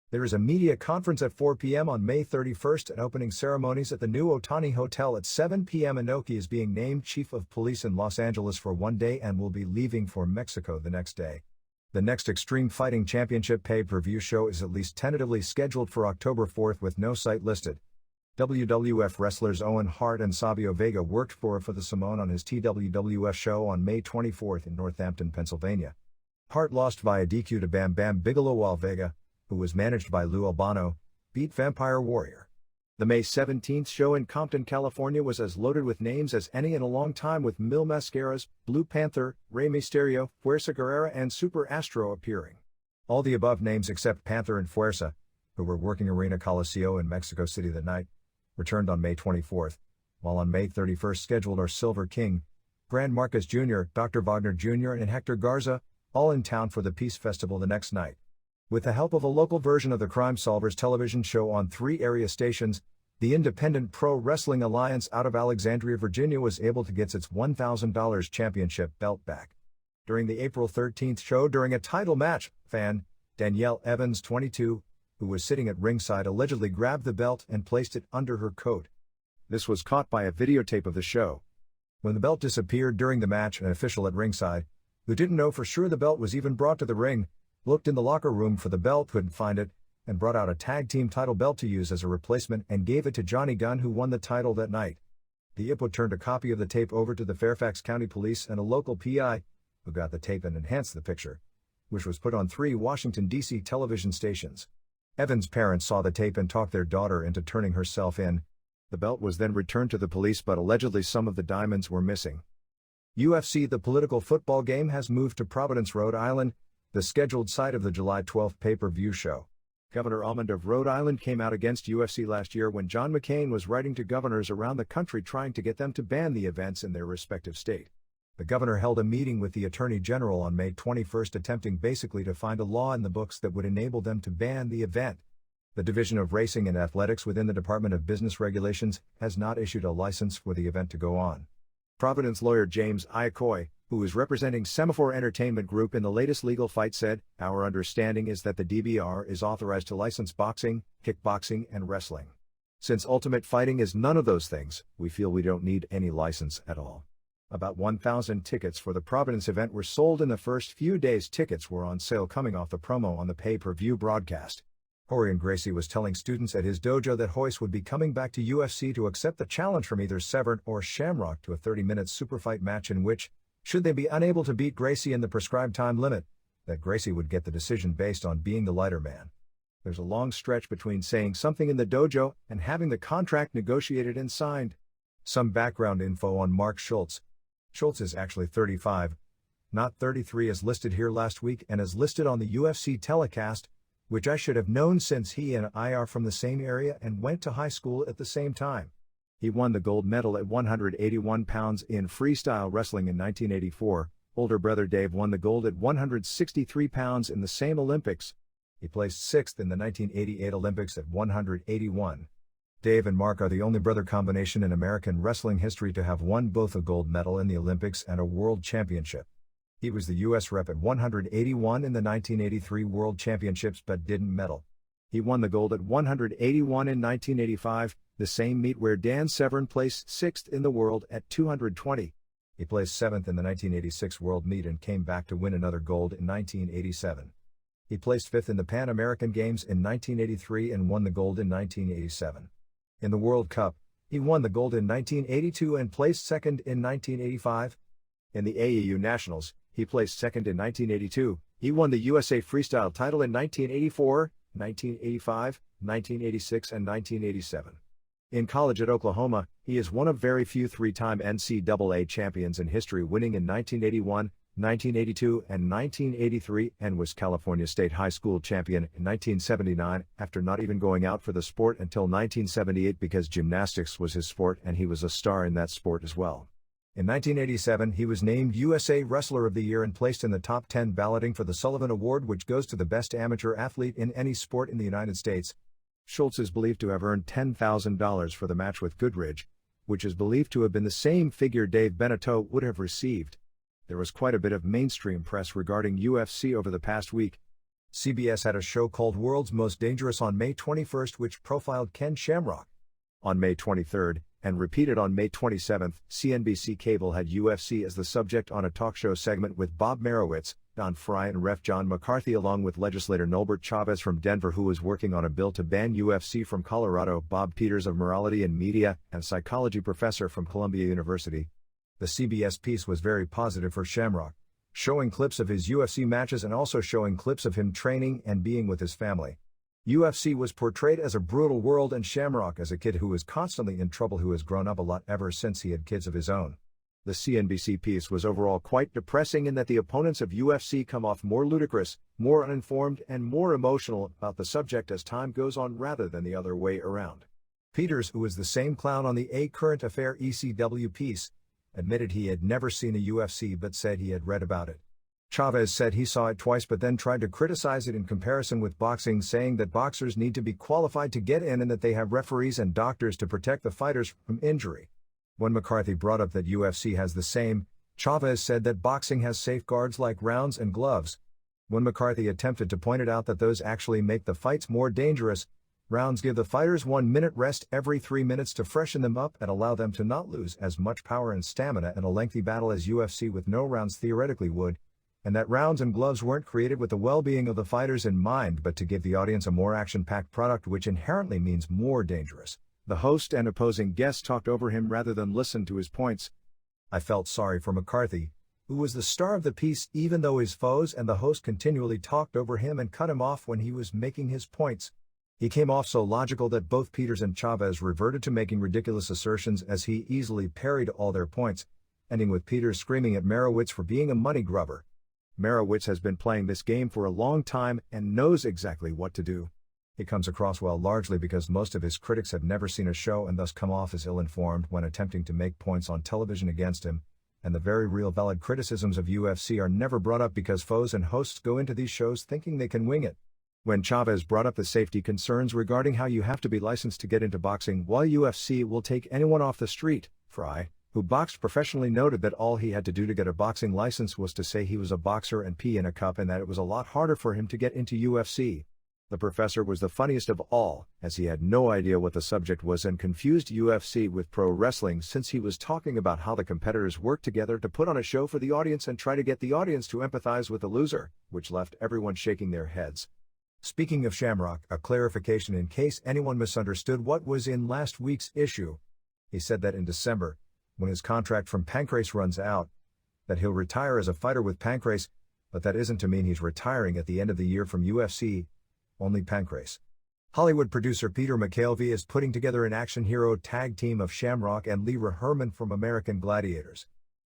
There is a media conference at 4 p.m. on May 31st and opening ceremonies at the new Otani Hotel at 7 p.m. Inoki is being named Chief of Police in Los Angeles for one day and will be leaving for Mexico the next day. The next Extreme Fighting Championship pay-per-view show is at least tentatively scheduled for October 4th with no site listed. WWF wrestlers Owen, Hart and Sabio Vega worked for the Simone on his TWWF show on May 24th in Northampton, Pennsylvania. Hart lost via DQ to Bam Bam Bigelow while Vega, who was managed by Lou Albano, beat Vampire Warrior. The May 17th show in Compton, California was as loaded with names as any in a long time, with Mil Mascaras, Blue Panther, Rey Mysterio, Fuerza Guerrera and Super Astro appearing. All the above names except Panther and Fuerza, who were working Arena Coliseo in Mexico City that night, returned on May 24th, while on May 31st scheduled are Silver King, Grand Marquez Jr., Dr. Wagner Jr. and Hector Garza, all in town for the Peace Festival the next night. With the help of a local version of the Crime Solvers television show on 3 area stations, the independent Pro Wrestling Alliance out of Alexandria, Virginia was able to get its $1,000 championship belt back. During the April 13th show during a title match, fan, Danielle Evans, 22, who was sitting at ringside, allegedly grabbed the belt and placed it under her coat. This was caught by a videotape of the show. When the belt disappeared during the match, an official at ringside, who didn't know for sure the belt was even brought to the ring, looked in the locker room for the belt, couldn't find it, and brought out a tag team title belt to use as a replacement and gave it to Johnny Gunn, who won the title that night. The IPO turned a copy of the tape over to the Fairfax County Police and a local PI, who got the tape and enhanced the picture, which was put on 3 Washington, D.C. television stations. Evan's parents saw the tape and talked their daughter into turning herself in. The belt was then returned to the police, but allegedly some of the diamonds were missing. UFC The Political Football Game has moved to Providence, Rhode Island, the scheduled site of the July 12th pay-per-view show. Governor Almond of Rhode Island came out against UFC last year when John McCain was writing to governors around the country trying to get them to ban the events in their respective state. The governor held a meeting with the Attorney General on May 21st, attempting basically to find a law in the books that would enable them to ban the event. The Division of Racing and Athletics within the Department of Business Regulations has not issued a license for the event to go on. Providence lawyer James Iacocca, who is representing Semaphore Entertainment Group in the latest legal fight, said, "Our understanding is that the DBR is authorized to license boxing, kickboxing, and wrestling. Since Ultimate Fighting is none of those things, we feel we don't need any license at all." About 1,000 tickets for the Providence event were sold in the first few days. Tickets were on sale coming off the promo on the pay-per-view broadcast. Rorion Gracie was telling students at his dojo that Royce would be coming back to UFC to accept the challenge from either Severn or Shamrock to a 30-minute superfight match in which, should they be unable to beat Gracie in the prescribed time limit, that Gracie would get the decision based on being the lighter man. There's a long stretch between saying something in the dojo and having the contract negotiated and signed. Some background info on Mark Schultz. Schultz is actually 35, not 33 as listed here last week and as listed on the UFC telecast, which I should have known since he and I are from the same area and went to high school at the same time. He won the gold medal at 181 pounds in freestyle wrestling in 1984. Older brother Dave won the gold at 163 pounds in the same Olympics. He placed 6th in the 1988 Olympics at 181. Dave and Mark are the only brother combination in American wrestling history to have won both a gold medal in the Olympics and a world championship. He was the U.S. rep at 181 in the 1983 World Championships but didn't medal. He won the gold at 181 in 1985, the same meet where Dan Severn placed 6th in the world at 220. He placed 7th in the 1986 World Meet and came back to win another gold in 1987. He placed 5th in the Pan American Games in 1983 and won the gold in 1987. In the World Cup, he won the gold in 1982 and placed 2nd in 1985. In the AEU Nationals, he placed 2nd in 1982. He won the USA Freestyle title in 1984, 1985, 1986 and 1987. In college at Oklahoma, he is one of very few three-time NCAA champions in history, winning in 1981, 1982 and 1983, and was California State High School champion in 1979, after not even going out for the sport until 1978 because gymnastics was his sport and he was a star in that sport as well. In 1987, he was named USA Wrestler of the Year and placed in the top 10 balloting for the Sullivan Award, which goes to the best amateur athlete in any sport in the United States. Schultz is believed to have earned $10,000 for the match with Goodridge, which is believed to have been the same figure Dave Benoit would have received. There was quite a bit of mainstream press regarding UFC over the past week. CBS had a show called World's Most Dangerous on May 21, which profiled Ken Shamrock. On May 23, and repeated on May 27, CNBC Cable had UFC as the subject on a talk show segment with Bob Marrowitz, Don Frye and Ref John McCarthy, along with legislator Nolbert Chavez from Denver, who was working on a bill to ban UFC from Colorado, Bob Peters of Morality and Media, and psychology professor from Columbia University. The CBS piece was very positive for Shamrock, showing clips of his UFC matches and also showing clips of him training and being with his family. UFC was portrayed as a brutal world and Shamrock as a kid who was constantly in trouble, who has grown up a lot ever since he had kids of his own. The CNBC piece was overall quite depressing in that the opponents of UFC come off more ludicrous, more uninformed and more emotional about the subject as time goes on rather than the other way around. Peters, who is the same clown on the A Current Affair ECW piece, admitted he had never seen a UFC but said he had read about it. Chavez said he saw it twice but then tried to criticize it in comparison with boxing, saying that boxers need to be qualified to get in and that they have referees and doctors to protect the fighters from injury. When McCarthy brought up that UFC has the same, Chavez said that boxing has safeguards like rounds and gloves. When McCarthy attempted to point it out that those actually make the fights more dangerous, rounds give the fighters 1 minute rest every 3 minutes to freshen them up and allow them to not lose as much power and stamina in a lengthy battle as UFC with no rounds theoretically would, and that rounds and gloves weren't created with the well-being of the fighters in mind but to give the audience a more action-packed product, which inherently means more dangerous. The host and opposing guests talked over him rather than listen to his points. I felt sorry for McCarthy, who was the star of the piece, even though his foes and the host continually talked over him and cut him off when he was making his points. He came off so logical that both Peters and Chavez reverted to making ridiculous assertions as he easily parried all their points, ending with Peters screaming at Marrowitz for being a money grubber. Marrowitz has been playing this game for a long time and knows exactly what to do. He comes across well largely because most of his critics have never seen a show and thus come off as ill-informed when attempting to make points on television against him, and the very real valid criticisms of UFC are never brought up because foes and hosts go into these shows thinking they can wing it. When Chavez brought up the safety concerns regarding how you have to be licensed to get into boxing while UFC will take anyone off the street, Frye, who boxed professionally, noted that all he had to do to get a boxing license was to say he was a boxer and pee in a cup, and that it was a lot harder for him to get into UFC. The professor was the funniest of all, as he had no idea what the subject was and confused UFC with pro wrestling, since he was talking about how the competitors work together to put on a show for the audience and try to get the audience to empathize with the loser, which left everyone shaking their heads. Speaking of Shamrock, a clarification in case anyone misunderstood what was in last week's issue. He said that in December, when his contract from Pancrase runs out, that he'll retire as a fighter with Pancrase, but that isn't to mean he's retiring at the end of the year from UFC, only Pancrase. Hollywood producer Peter McKelvey is putting together an action hero tag team of Shamrock and Lyra Herman from American Gladiators.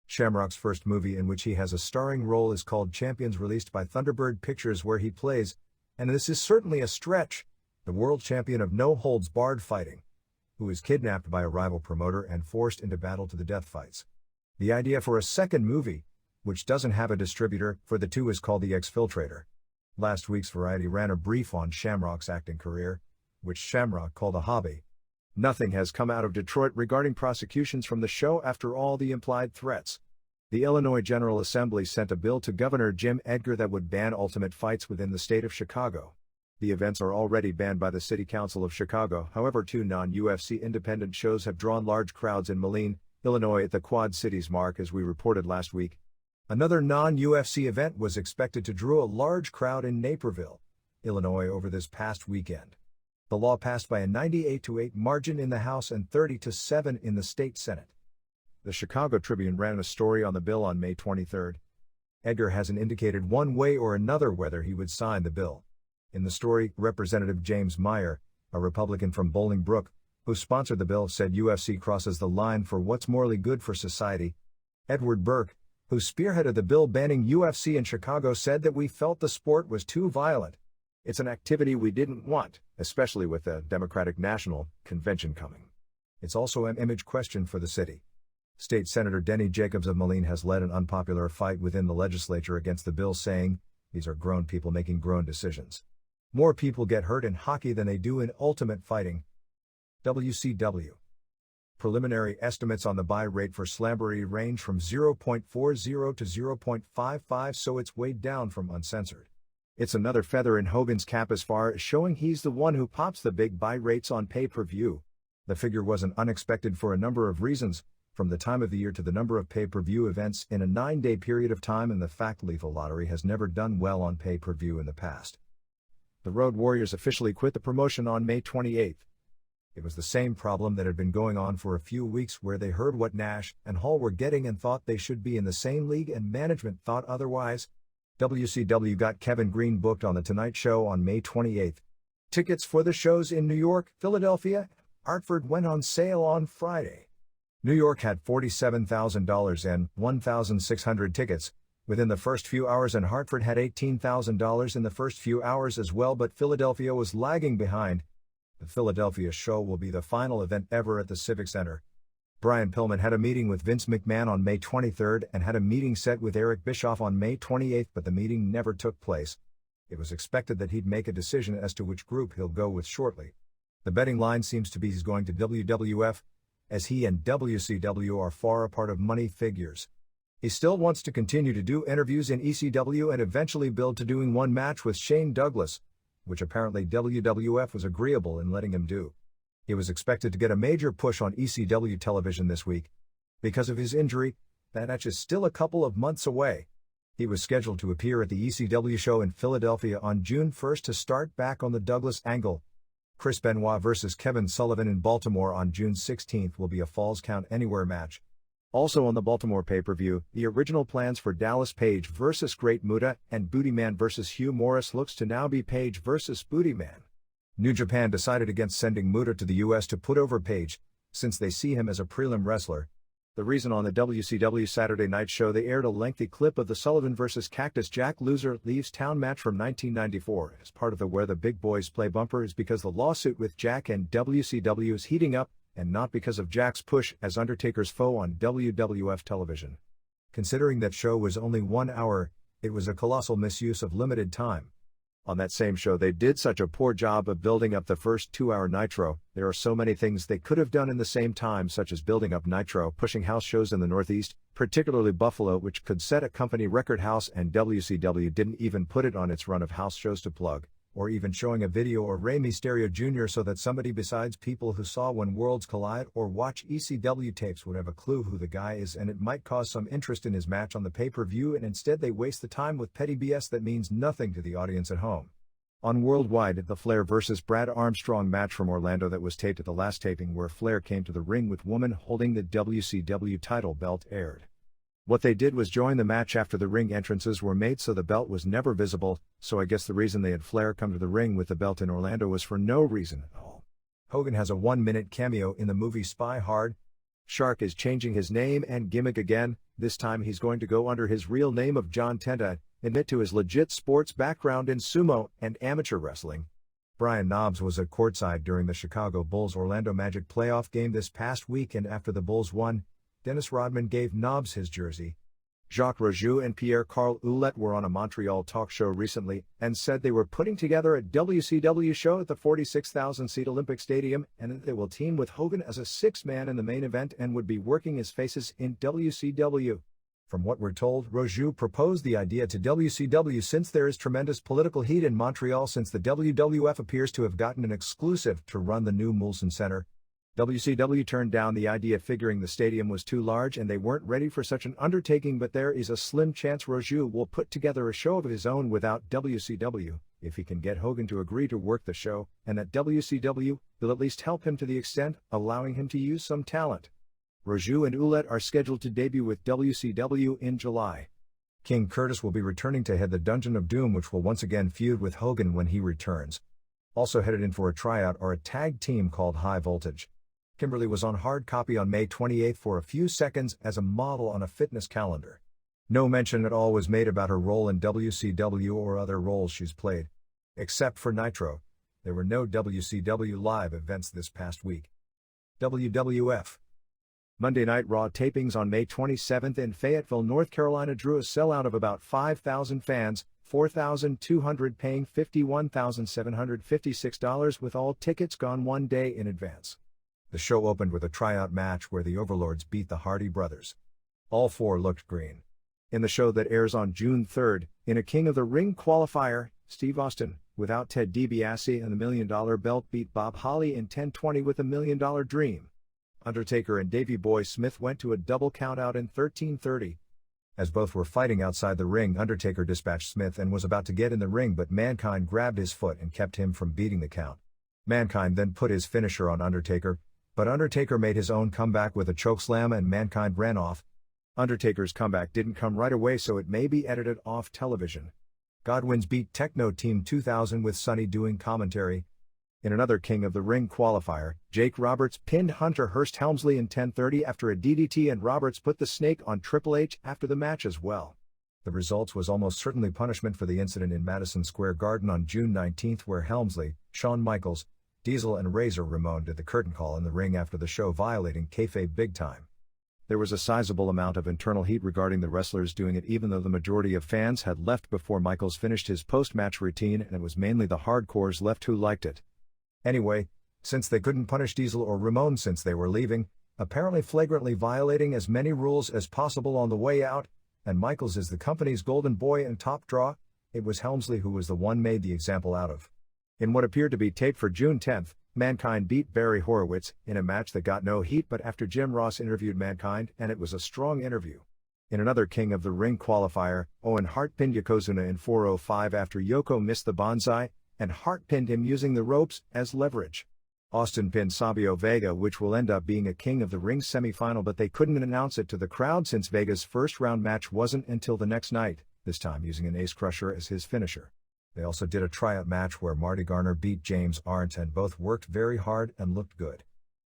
Shamrock's first movie in which he has a starring role is called Champions, released by Thunderbird Pictures, where he plays, and this is certainly a stretch, the world champion of no-holds-barred fighting, who is kidnapped by a rival promoter and forced into battle to the death fights. The idea for a second movie, which doesn't have a distributor for the two, is called The Exfiltrator. Last week's Variety ran a brief on Shamrock's acting career, which Shamrock called a hobby. Nothing has come out of Detroit regarding prosecutions from the show after all the implied threats. The Illinois General Assembly sent a bill to Governor Jim Edgar that would ban ultimate fights within the state of Chicago. The events are already banned by the City Council of Chicago. However, two non-UFC independent shows have drawn large crowds in Moline, Illinois at the Quad Cities mark, as we reported last week. Another non-UFC event was expected to draw a large crowd in Naperville, Illinois over this past weekend. The law passed by a 98-8 margin in the House and 30-7 in the state Senate. The Chicago Tribune ran a story on the bill on May 23. Edgar hasn't indicated one way or another whether he would sign the bill. In the story, Representative James Meyer, a Republican from Bolingbrook, who sponsored the bill, said UFC crosses the line for what's morally good for society. Edward Burke, who spearheaded the bill banning UFC in Chicago, said that we felt the sport was too violent. It's an activity we didn't want, especially with the Democratic National Convention coming. It's also an image question for the city. State Senator Denny Jacobs of Moline has led an unpopular fight within the legislature against the bill, saying, "These are grown people making grown decisions. More people get hurt in hockey than they do in ultimate fighting." WCW. Preliminary estimates on the buy rate for Slamboree range from 0.40 to 0.55, so it's weighed down from uncensored. It's another feather in Hogan's cap as far as showing he's the one who pops the big buy rates on pay-per-view. The figure wasn't unexpected for a number of reasons, from the time of the year to the number of pay-per-view events in a 9-day period of time, and the fact Lethal Lottery has never done well on pay-per-view in the past. The Road Warriors officially quit the promotion on May 28. It was the same problem that had been going on for a few weeks, where they heard what Nash and Hall were getting and thought they should be in the same league, and management thought otherwise. WCW got Kevin Green booked on The Tonight Show on May 28. Tickets for the shows in New York, Philadelphia, and Hartford went on sale on Friday. New York had $47,000 and 1,600 tickets within the first few hours, and Hartford had $18,000 in the first few hours as well, but Philadelphia was lagging behind. The Philadelphia show will be the final event ever at the Civic Center. Brian Pillman had a meeting with Vince McMahon on May 23 and had a meeting set with Eric Bischoff on May 28, but the meeting never took place. It was expected that he'd make a decision as to which group he'll go with shortly. The betting line seems to be he's going to WWF, as he and WCW are far apart of money figures. He still wants to continue to do interviews in ECW and eventually build to doing one match with Shane Douglas, which apparently WWF was agreeable in letting him do. He was expected to get a major push on ECW television this week. Because of his injury, that match is still a couple of months away. He was scheduled to appear at the ECW show in Philadelphia on June 1 to start back on the Douglas angle. Chris Benoit vs. Kevin Sullivan in Baltimore on June 16 will be a Falls Count Anywhere match. Also on the Baltimore pay-per-view, the original plans for Dallas Page vs. Great Muta and Booty Man vs. Hugh Morris looks to now be Page vs. Booty Man. New Japan decided against sending Muta to the US to put over Page, since they see him as a prelim wrestler. The reason: on the WCW Saturday Night Show they aired a lengthy clip of the Sullivan vs. Cactus Jack Loser Leaves Town match from 1994 as part of the Where the Big Boys Play bumper, is because the lawsuit with Jack and WCW is heating up, and not because of Jack's push as Undertaker's foe on WWF television. Considering that show was only 1 hour, it was a colossal misuse of limited time. On that same show they did such a poor job of building up the first 2-hour Nitro. There are so many things they could have done in the same time, such as building up Nitro, pushing house shows in the Northeast, particularly Buffalo, which could set a company record house, and WCW didn't even put it on its run of house shows to plug, or even showing a video of Rey Mysterio Jr. so that somebody besides people who saw When Worlds Collide or watch ECW tapes would have a clue who the guy is, and it might cause some interest in his match on the pay-per-view, and instead they waste the time with petty BS that means nothing to the audience at home. On Worldwide, the Flair vs. Brad Armstrong match from Orlando that was taped at the last taping, where Flair came to the ring with woman holding the WCW title belt, aired. What they did was join the match after the ring entrances were made, so the belt was never visible, so I guess the reason they had Flair come to the ring with the belt in Orlando was for no reason at all. Hogan has a 1-minute cameo in the movie Spy Hard. Shark is changing his name and gimmick again. This time he's going to go under his real name of John Tenta, admit to his legit sports background in sumo and amateur wrestling. Brian Knobbs was at courtside during the Chicago Bulls Orlando Magic playoff game this past week, and after the Bulls won, Dennis Rodman gave Knobbs his jersey. Jacques Rougeau and Pierre-Carl Ouellet were on a Montreal talk show recently and said they were putting together a WCW show at the 46,000-seat Olympic Stadium, and that they will team with Hogan as a 6-man in the main event and would be working his faces in WCW. From what we're told, Roju proposed the idea to WCW since there is tremendous political heat in Montreal since the WWF appears to have gotten an exclusive to run the new Molson Center. WCW turned down the idea figuring the stadium was too large and they weren't ready for such an undertaking, but there is a slim chance Roju will put together a show of his own without WCW, if he can get Hogan to agree to work the show, and that WCW will at least help him to the extent allowing him to use some talent. Roju and Ouellette are scheduled to debut with WCW in July. King Curtis will be returning to head the Dungeon of Doom, which will once again feud with Hogan when he returns. Also headed in for a tryout are a tag team called High Voltage. Kimberly was on hard copy on May 28 for a few seconds as a model on a fitness calendar. No mention at all was made about her role in WCW or other roles she's played. Except for Nitro, there were no WCW live events this past week. WWF Monday Night Raw tapings on May 27 in Fayetteville, North Carolina drew a sellout of about 5,000 fans, 4,200 paying $51,756 with all tickets gone 1 day in advance. The show opened with a tryout match where the Overlords beat the Hardy Brothers. All four looked green. In the show that airs on June 3, in a King of the Ring qualifier, Steve Austin, without Ted DiBiase and the $1 Million Belt, beat Bob Holly in 10:20 with a $1 Million Dream. Undertaker and Davey Boy Smith went to a double countout in 13:30. As both were fighting outside the ring, Undertaker dispatched Smith and was about to get in the ring, but Mankind grabbed his foot and kept him from beating the count. Mankind then put his finisher on Undertaker, but Undertaker made his own comeback with a chokeslam and Mankind ran off. Undertaker's comeback didn't come right away, so it may be edited off television. Godwins beat Techno Team 2000 with Sonny doing commentary. In another King of the Ring qualifier, Jake Roberts pinned Hunter Hurst Helmsley in 10:30 after a DDT, and Roberts put the snake on Triple H after the match as well. The results was almost certainly punishment for the incident in Madison Square Garden on June 19 where Helmsley, Shawn Michaels, Diesel and Razor Ramon did the curtain call in the ring after the show, violating kayfabe big time. There was a sizable amount of internal heat regarding the wrestlers doing it, even though the majority of fans had left before Michaels finished his post-match routine, and it was mainly the hardcores left who liked it. Anyway, since they couldn't punish Diesel or Ramon since they were leaving, apparently flagrantly violating as many rules as possible on the way out, and Michaels is the company's golden boy and top draw, it was Helmsley who was the one made the example out of. In what appeared to be taped for June 10, Mankind beat Barry Horowitz in a match that got no heat, but after Jim Ross interviewed Mankind, and it was a strong interview. In another King of the Ring qualifier, Owen Hart pinned Yokozuna in 4:05 after Yoko missed the bonsai, and Hart pinned him using the ropes as leverage. Austin pinned Sabio Vega, which will end up being a King of the Ring semifinal, but they couldn't announce it to the crowd since Vega's first round match wasn't until the next night, this time using an ace crusher as his finisher. They also did a tryout match where Marty Garner beat James Arendt, and both worked very hard and looked good.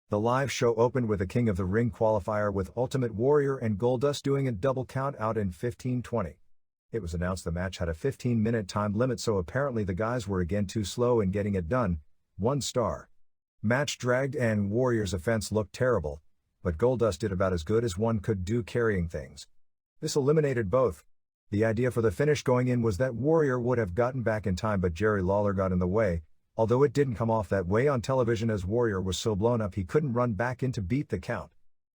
The live show opened with a King of the Ring qualifier with Ultimate Warrior and Goldust doing a double count out in 15:20. It was announced the match had a 15-minute time limit, so apparently the guys were again too slow in getting it done. 1 star. Match dragged and Warrior's offense looked terrible, but Goldust did about as good as one could do carrying things. This eliminated both. The idea for the finish going in was that Warrior would have gotten back in time, but Jerry Lawler got in the way, although it didn't come off that way on television as Warrior was so blown up he couldn't run back in to beat the count.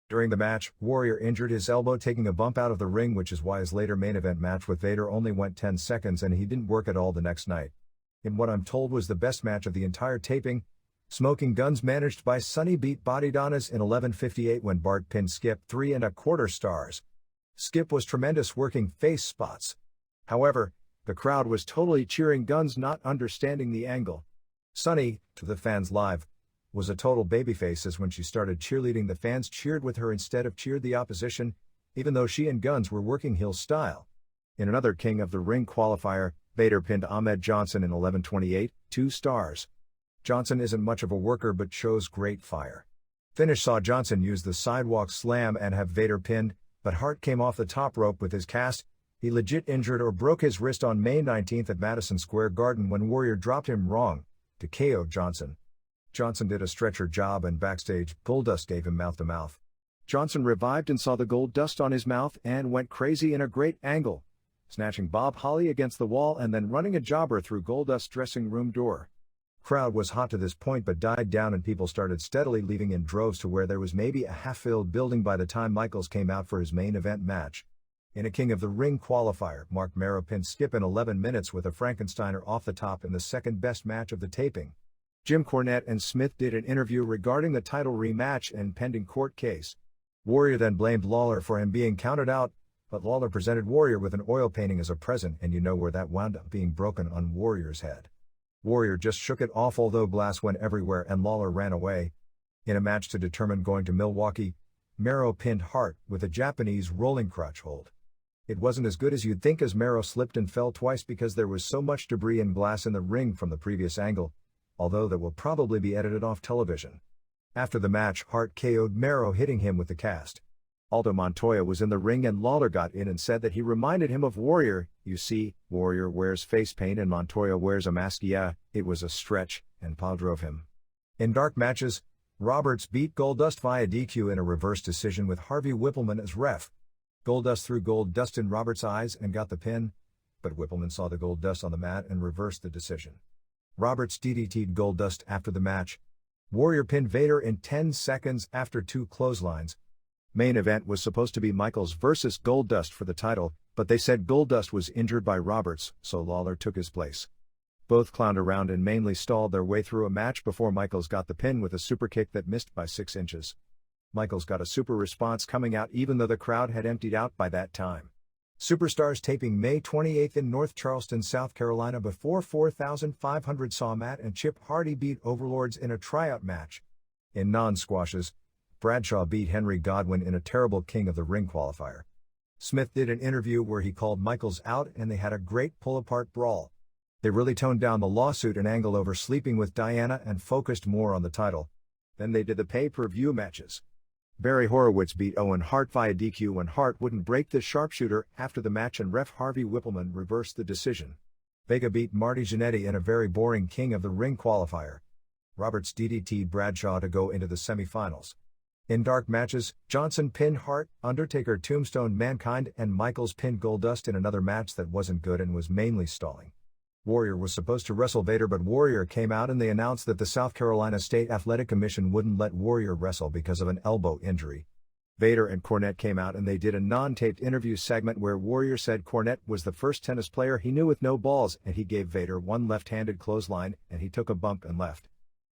During the match, Warrior injured his elbow taking a bump out of the ring, which is why his later main event match with Vader only went 10 seconds and he didn't work at all the next night. In what I'm told was the best match of the entire taping, Smoking Guns managed by Sonny beat Bodydonnas in 11:58 when Bart pinned Skip 3¼ stars. Skip was tremendous working face spots. However, the crowd was totally cheering Guns, not understanding the angle. Sonny, to the fans live, was a total babyface, as when she started cheerleading the fans cheered with her instead of cheered the opposition, even though she and Guns were working heel style. In another King of the Ring qualifier, Vader pinned Ahmed Johnson in 11:28, 2 stars. Johnson isn't much of a worker but shows great fire. Finish saw Johnson use the sidewalk slam and have Vader pinned, but Hart came off the top rope with his cast. He legit injured or broke his wrist on May 19 at Madison Square Garden when Warrior dropped him wrong to KO Johnson. Johnson did a stretcher job, and backstage, Goldust gave him mouth-to-mouth. Johnson revived and saw the gold dust on his mouth and went crazy in a great angle, snatching Bob Holly against the wall and then running a jobber through Goldust's dressing room door. Crowd was hot to this point but died down and people started steadily leaving in droves to where there was maybe a half-filled building by the time Michaels came out for his main event match. In a King of the Ring qualifier, Marrow pinned Skip in 11 minutes with a Frankensteiner off the top in the second best match of the taping. Jim Cornette and Smith did an interview regarding the title rematch and pending court case. Warrior then blamed Lawler for him being counted out, but Lawler presented Warrior with an oil painting as a present, and you know where that wound up being broken on Warrior's head. Warrior just shook it off, although glass went everywhere and Lawler ran away. In a match to determine going to Milwaukee, Marrow pinned Hart with a Japanese rolling crotch hold. It wasn't as good as you'd think, as Marrow slipped and fell twice because there was so much debris and glass in the ring from the previous angle, although that will probably be edited off television. After the match, Hart KO'd Marrow, hitting him with the cast. Aldo Montoya was in the ring and Lawler got in and said that he reminded him of Warrior. You see, Warrior wears face paint and Montoya wears a mask. Yeah, it was a stretch, and Pa drove him. In dark matches, Roberts beat Goldust via DQ in a reverse decision with Harvey Whippleman as ref. Goldust threw Goldust in Roberts' eyes and got the pin, but Whippleman saw the Goldust on the mat and reversed the decision. Roberts DDT'd Goldust after the match. Warrior pinned Vader in 10 seconds after 2 clotheslines. Main event was supposed to be Michaels versus Goldust for the title, but they said Goldust was injured by Roberts, so Lawler took his place. Both clowned around and mainly stalled their way through a match before Michaels got the pin with a super kick that missed by 6 inches. Michaels got a super response coming out even though the crowd had emptied out by that time. Superstars taping May 28 in North Charleston, South Carolina before 4,500 saw Matt and Chip Hardy beat Overlords in a tryout match. In non-squashes, Bradshaw beat Henry Godwin in a terrible King of the Ring qualifier. Smith did an interview where he called Michaels out and they had a great pull-apart brawl. They really toned down the lawsuit and angle over sleeping with Diana and focused more on the title. Then they did the pay-per-view matches. Barry Horowitz beat Owen Hart via DQ when Hart wouldn't break the sharpshooter after the match and ref Harvey Whippleman reversed the decision. Vega beat Marty Jannetty in a very boring King of the Ring qualifier. Roberts DDT'd Bradshaw to go into the semifinals. In dark matches, Johnson pinned Hart, Undertaker tombstoned Mankind, and Michaels pinned Goldust in another match that wasn't good and was mainly stalling. Warrior was supposed to wrestle Vader, but Warrior came out and they announced that the South Carolina State Athletic Commission wouldn't let Warrior wrestle because of an elbow injury. Vader and Cornette came out and they did a non-taped interview segment where Warrior said Cornette was the first tennis player he knew with no balls, and he gave Vader one left-handed clothesline and he took a bump and left.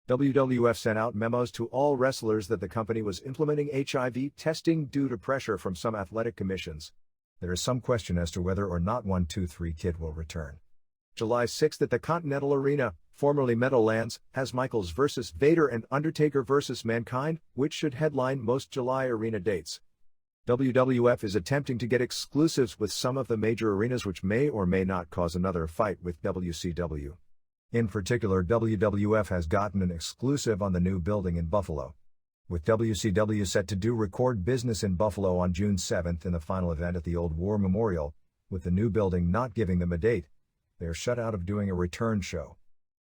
WWF sent out memos to all wrestlers that the company was implementing HIV testing due to pressure from some athletic commissions. There is some question as to whether or not 123 Kid will return. July 6 at the Continental Arena, formerly Meadowlands, has Michaels vs. Vader and Undertaker vs. Mankind, which should headline most July arena dates. WWF is attempting to get exclusives with some of the major arenas, which may or may not cause another fight with WCW. In particular, WWF has gotten an exclusive on the new building in Buffalo. With WCW set to do record business in Buffalo on June 7 in the final event at the Old War Memorial, with the new building not giving them a date, they are shut out of doing a return show.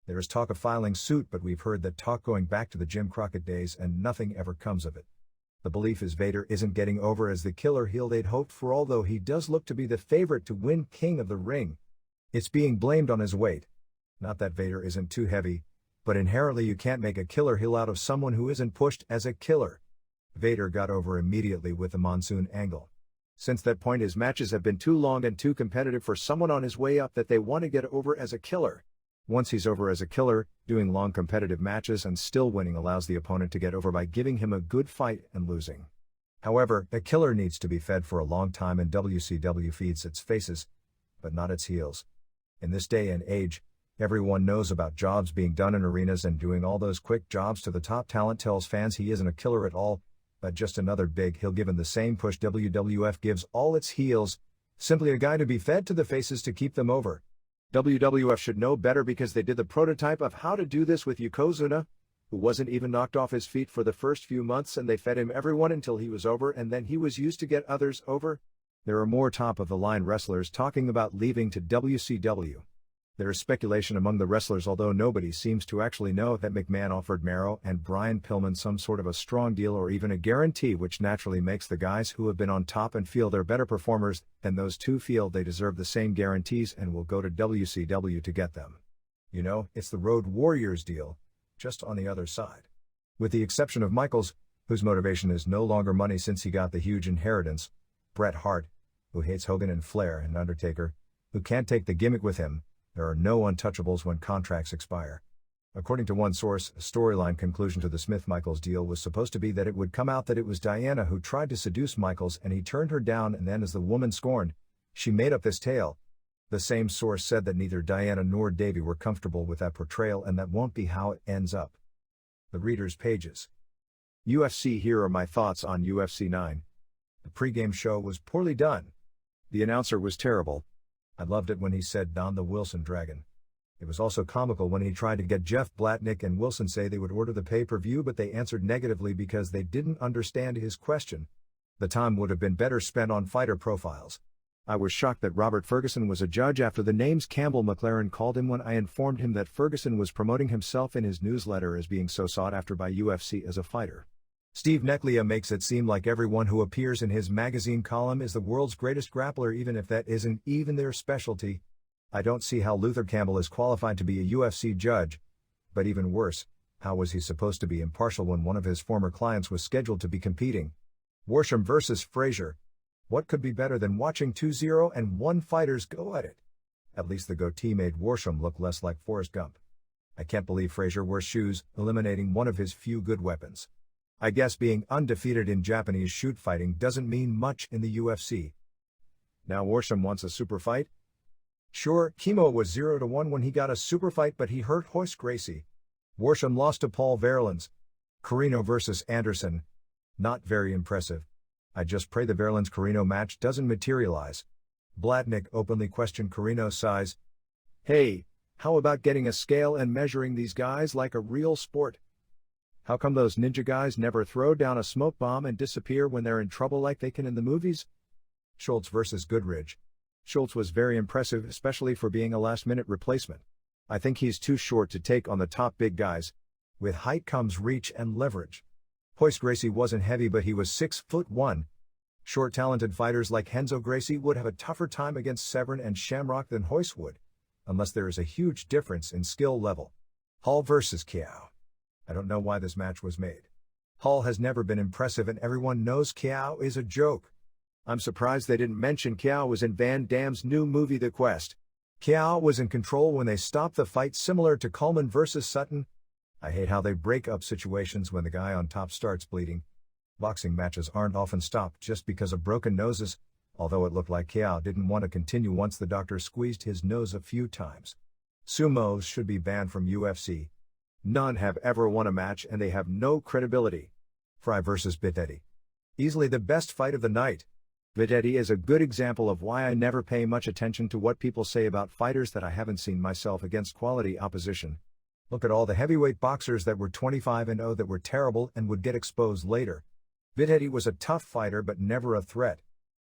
There is talk of filing suit, but we've heard that talk going back to the Jim Crockett days and nothing ever comes of it. The belief is Vader isn't getting over as the killer heel they'd hoped for, although he does look to be the favorite to win King of the Ring. It's being blamed on his weight. Not that Vader isn't too heavy, but inherently you can't make a killer heel out of someone who isn't pushed as a killer. Vader got over immediately with the monsoon angle. Since that point his matches have been too long and too competitive for someone on his way up that they want to get over as a killer. Once he's over as a killer, doing long competitive matches and still winning allows the opponent to get over by giving him a good fight and losing. However, a killer needs to be fed for a long time, and WCW feeds its faces, but not its heels. In this day and age, everyone knows about jobs being done in arenas, and doing all those quick jobs to the top talent tells fans he isn't a killer at all, but just another big heel given the same push WWF gives all its heels, simply a guy to be fed to the faces to keep them over. WWF should know better because they did the prototype of how to do this with Yokozuna, who wasn't even knocked off his feet for the first few months, and they fed him everyone until he was over, and then he was used to get others over. There are more top-of-the-line wrestlers talking about leaving to WCW. There is speculation among the wrestlers, although nobody seems to actually know, that McMahon offered Marrow and Brian Pillman some sort of a strong deal or even a guarantee, which naturally makes the guys who have been on top and feel they're better performers than those two feel they deserve the same guarantees and will go to WCW to get them. You know, it's the Road Warriors deal, just on the other side. With the exception of Michaels, whose motivation is no longer money since he got the huge inheritance, Bret Hart, who hates Hogan and Flair and Undertaker, who can't take the gimmick with him. There are no untouchables when contracts expire. According to one source, a storyline conclusion to the Smith-Michaels deal was supposed to be that it would come out that it was Diana who tried to seduce Michaels and he turned her down, and then as the woman scorned, she made up this tale. The same source said that neither Diana nor Davey were comfortable with that portrayal, and that won't be how it ends up. The reader's pages. UFC. Here are my thoughts on UFC 9. The pregame show was poorly done. The announcer was terrible. I loved it when he said Don the Wilson Dragon. It was also comical when he tried to get Jeff Blatnick and Wilson say they would order the pay-per-view, but they answered negatively because they didn't understand his question. The time would have been better spent on fighter profiles. I was shocked that Robert Ferguson was a judge after the names Campbell McLaren called him when I informed him that Ferguson was promoting himself in his newsletter as being so sought after by UFC as a fighter. Steve Neclia makes it seem like everyone who appears in his magazine column is the world's greatest grappler, even if that isn't even their specialty. I don't see how Luther Campbell is qualified to be a UFC judge, but even worse, how was he supposed to be impartial when one of his former clients was scheduled to be competing? Worsham versus Frazier. What could be better than watching 2-0-1 fighters go at it? At least the goatee made Worsham look less like Forrest Gump. I can't believe Frazier wore shoes, eliminating one of his few good weapons. I guess being undefeated in Japanese shoot fighting doesn't mean much in the UFC. Now Worsham wants a super fight? Sure, Chemo was 0-1 when he got a super fight, but he hurt Royce Gracie. Worsham lost to Paul Verlins. Carino versus Anderson. Not very impressive. I just pray the Verlins-Carino match doesn't materialize. Blatnick openly questioned Carino's size. Hey, how about getting a scale and measuring these guys like a real sport? How come those ninja guys never throw down a smoke bomb and disappear when they're in trouble like they can in the movies? Schultz versus Goodridge. Schultz was very impressive, especially for being a last-minute replacement. I think he's too short to take on the top big guys. With height comes reach and leverage. Royce Gracie wasn't heavy, but he was 6'1". Short talented fighters like Renzo Gracie would have a tougher time against Severn and Shamrock than Royce would, unless there is a huge difference in skill level. Hall versus Kiao. I don't know why this match was made. Hall has never been impressive and everyone knows Kiao is a joke. I'm surprised they didn't mention Kiao was in Van Damme's new movie The Quest. Kiao was in control when they stopped the fight, similar to Coleman versus Sutton. I hate how they break up situations when the guy on top starts bleeding. Boxing matches aren't often stopped just because of broken noses, although it looked like Kiao didn't want to continue once the doctor squeezed his nose a few times. Sumos should be banned from UFC. None have ever won a match and they have no credibility. Fry versus Bitfetti. Easily the best fight of the night. Bitfetti is a good example of why I never pay much attention to what people say about fighters that I haven't seen myself against quality opposition. Look at all the heavyweight boxers that were 25-0 that were terrible and would get exposed later. Bitfetti was a tough fighter but never a threat.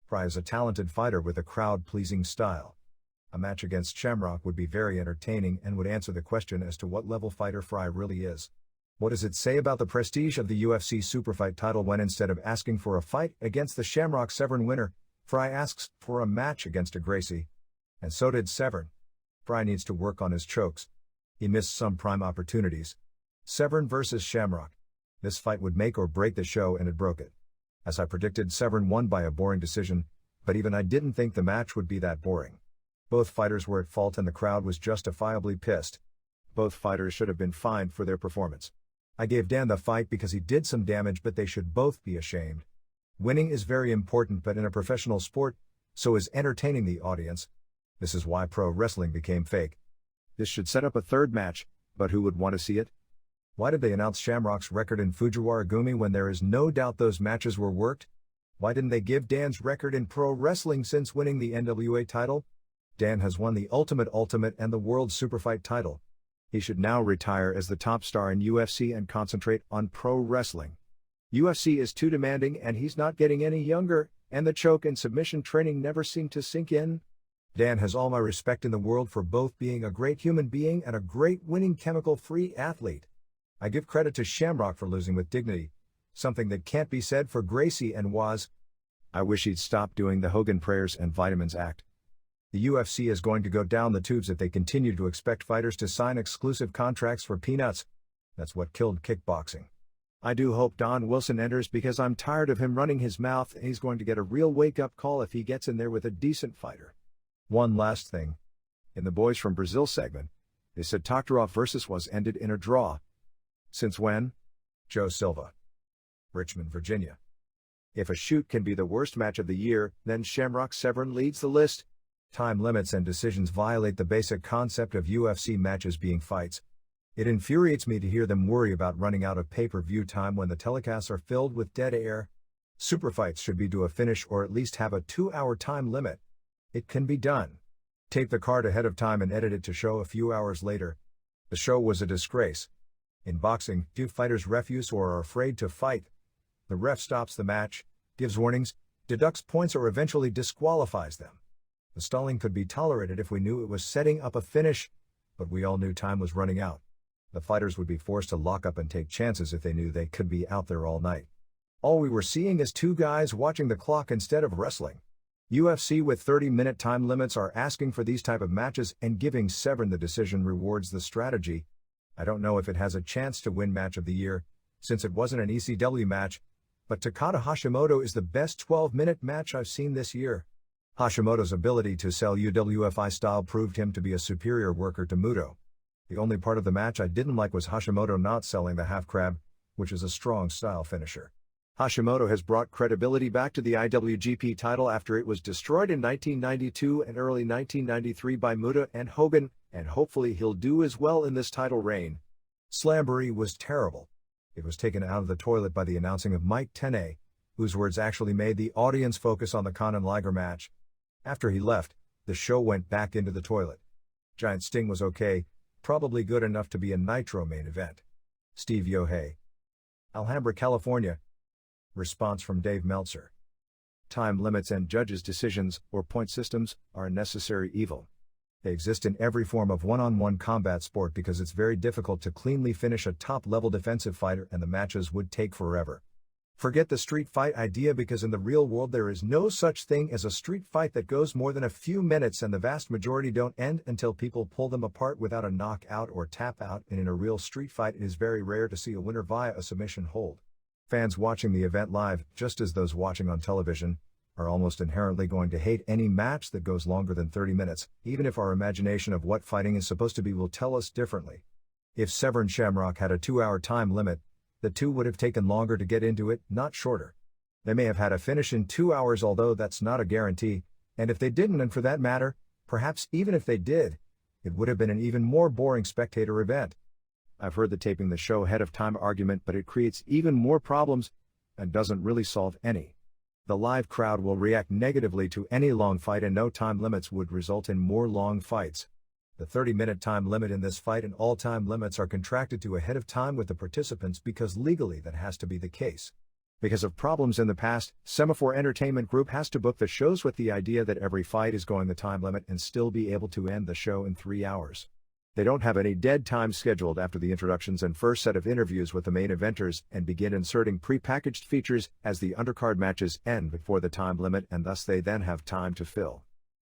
Fry is a talented fighter with a crowd-pleasing style. A match against Shamrock would be very entertaining and would answer the question as to what level fighter Fry really is. What does it say about the prestige of the UFC Superfight title when instead of asking for a fight against the Shamrock Severn winner, Fry asks for a match against a Gracie? And so did Severn. Fry needs to work on his chokes. He missed some prime opportunities. Severn versus Shamrock. This fight would make or break the show, and it broke it. As I predicted, Severn won by a boring decision, but even I didn't think the match would be that boring. Both fighters were at fault and the crowd was justifiably pissed. Both fighters should have been fined for their performance. I gave Dan the fight because he did some damage, but they should both be ashamed. Winning is very important, but in a professional sport, so is entertaining the audience. This is why pro wrestling became fake. This should set up a third match, but who would want to see it? Why did they announce Shamrock's record in Fujiwara Gumi when there is no doubt those matches were worked? Why didn't they give Dan's record in pro wrestling since winning the NWA title? Dan has won the Ultimate and the World Superfight title. He should now retire as the top star in UFC and concentrate on pro wrestling. UFC is too demanding and he's not getting any younger, and the choke and submission training never seem to sink in. Dan has all my respect in the world for both being a great human being and a great winning chemical-free athlete. I give credit to Shamrock for losing with dignity, something that can't be said for Gracie and Waz. I wish he'd stop doing the Hogan prayers and vitamins act. The UFC is going to go down the tubes if they continue to expect fighters to sign exclusive contracts for peanuts. That's what killed kickboxing. I do hope Don Wilson enters because I'm tired of him running his mouth and he's going to get a real wake-up call if he gets in there with a decent fighter. One last thing. In the Boys from Brazil segment, they said Toktarov vs. was ended in a draw. Since when? Joe Silva. Richmond, Virginia. If a shoot can be the worst match of the year, then Shamrock Severn leads the list. Time limits and decisions violate the basic concept of UFC matches being fights. It infuriates me to hear them worry about running out of pay-per-view time when the telecasts are filled with dead air. Superfights should be to a finish or at least have a 2-hour time limit. It can be done. Tape the card ahead of time and edit it to show a few hours later. The show was a disgrace. In boxing, few fighters refuse or are afraid to fight. The ref stops the match, gives warnings, deducts points or eventually disqualifies them. The stalling could be tolerated if we knew it was setting up a finish, but we all knew time was running out. The fighters would be forced to lock up and take chances if they knew they could be out there all night. All we were seeing is two guys watching the clock instead of wrestling. UFC with 30-minute time limits are asking for these type of matches, and giving Severn the decision rewards the strategy. I don't know if it has a chance to win Match of the Year, since it wasn't an ECW match, but Takada Hashimoto is the best 12-minute match I've seen this year. Hashimoto's ability to sell UWFI style proved him to be a superior worker to Muto. The only part of the match I didn't like was Hashimoto not selling the half crab, which is a strong style finisher. Hashimoto has brought credibility back to the IWGP title after it was destroyed in 1992 and early 1993 by Muta and Hogan, and hopefully he'll do as well in this title reign. Slamboree was terrible. It was taken out of the toilet by the announcing of Mike Tenay, whose words actually made the audience focus on the Conor Liger match. After he left, the show went back into the toilet. Giant Sting was okay, probably good enough to be a Nitro main event. Steve Yohei. Alhambra, California. Response from Dave Meltzer. Time limits and judges' decisions, or point systems, are a necessary evil. They exist in every form of one-on-one combat sport because it's very difficult to cleanly finish a top-level defensive fighter and the matches would take forever. Forget the street fight idea because in the real world there is no such thing as a street fight that goes more than a few minutes, and the vast majority don't end until people pull them apart without a knockout or tap out, and in a real street fight it is very rare to see a winner via a submission hold. Fans watching the event live, just as those watching on television, are almost inherently going to hate any match that goes longer than 30 minutes, even if our imagination of what fighting is supposed to be will tell us differently. If Severn Shamrock had a 2-hour time limit, the two would have taken longer to get into it, not shorter. They may have had a finish in 2 hours, although that's not a guarantee, and if they didn't, and for that matter, perhaps even if they did, it would have been an even more boring spectator event. I've heard the taping the show ahead of time argument, but it creates even more problems and doesn't really solve any. The live crowd will react negatively to any long fight, and no time limits would result in more long fights. The 30-minute time limit in this fight and all time limits are contracted to ahead of time with the participants because legally that has to be the case. Because of problems in the past, Semaphore Entertainment Group has to book the shows with the idea that every fight is going the time limit and still be able to end the show in 3 hours. They don't have any dead time scheduled after the introductions and first set of interviews with the main eventers, and begin inserting pre-packaged features as the undercard matches end before the time limit, and thus they then have time to fill.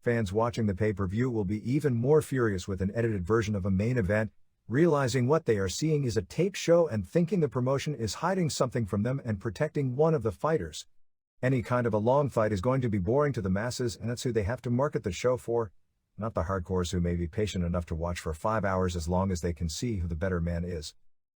Fans watching the pay-per-view will be even more furious with an edited version of a main event, realizing what they are seeing is a tape show and thinking the promotion is hiding something from them and protecting one of the fighters. Any kind of a long fight is going to be boring to the masses, and that's who they have to market the show for. Not the hardcores who may be patient enough to watch for 5 hours as long as they can see who the better man is.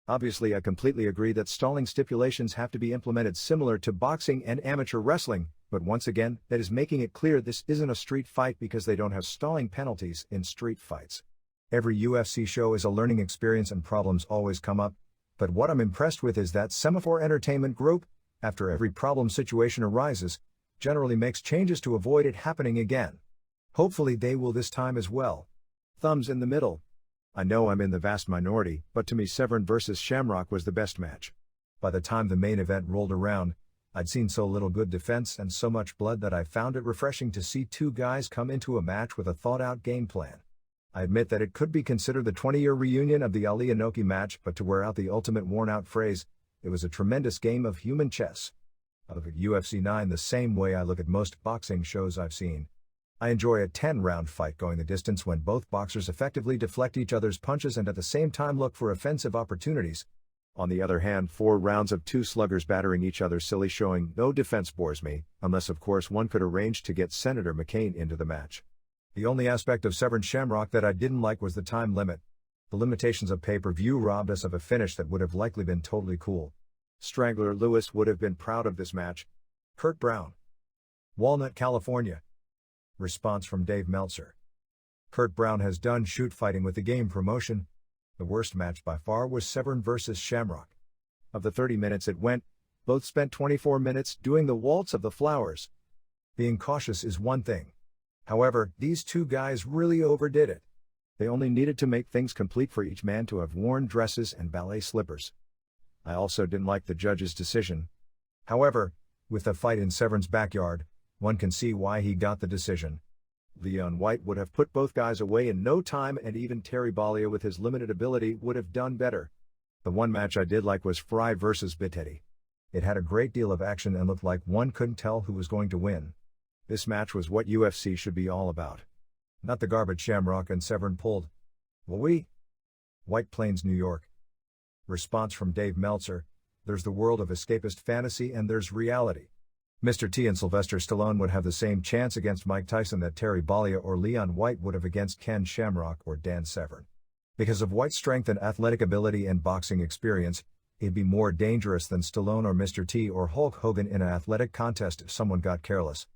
Obviously, I completely agree that stalling stipulations have to be implemented similar to boxing and amateur wrestling, but once again, that is making it clear this isn't a street fight because they don't have stalling penalties in street fights. Every UFC show is a learning experience and problems always come up, but what I'm impressed with is that Semaphore Entertainment Group, after every problem situation arises, generally makes changes to avoid it happening again. Hopefully they will this time as well. Thumbs in the middle. I know I'm in the vast minority, but to me Severn vs. Shamrock was the best match. By the time the main event rolled around, I'd seen so little good defense and so much blood that I found it refreshing to see two guys come into a match with a thought-out game plan. I admit that it could be considered the 20-year reunion of the Ali Inoki match, but to wear out the ultimate worn-out phrase, it was a tremendous game of human chess. I look at UFC 9 the same way I look at most boxing shows I've seen. I enjoy a 10-round fight going the distance when both boxers effectively deflect each other's punches and at the same time look for offensive opportunities. On the other hand, 4 rounds of 2 sluggers battering each other silly showing no defense bores me, unless of course one could arrange to get Senator McCain into the match. The only aspect of Severn Shamrock that I didn't like was the time limit. The limitations of pay-per-view robbed us of a finish that would have likely been totally cool. Strangler Lewis would have been proud of this match. Kurt Brown. Walnut, California. Response from Dave Meltzer. Kurt Brown has done shoot fighting with the game promotion. The worst match by far was Severn vs. Shamrock. Of the 30 minutes it went, both spent 24 minutes doing the waltz of the flowers. Being cautious is one thing. However, these 2 guys really overdid it. They only needed to make things complete for each man to have worn dresses and ballet slippers. I also didn't like the judge's decision. However, with the fight in Severn's backyard, one can see why he got the decision. Leon White would have put both guys away in no time, and even Terry Bollea with his limited ability would have done better. The one match I did like was Fry vs. Bitfetti. It had a great deal of action and looked like one couldn't tell who was going to win. This match was what UFC should be all about. Not the garbage Shamrock and Severn pulled. White Plains, New York. Response from Dave Meltzer. There's the world of escapist fantasy and there's reality. Mr. T and Sylvester Stallone would have the same chance against Mike Tyson that Terry Bollea or Leon White would have against Ken Shamrock or Dan Severn. Because of White's strength and athletic ability and boxing experience, he'd be more dangerous than Stallone or Mr. T or Hulk Hogan in an athletic contest if someone got careless.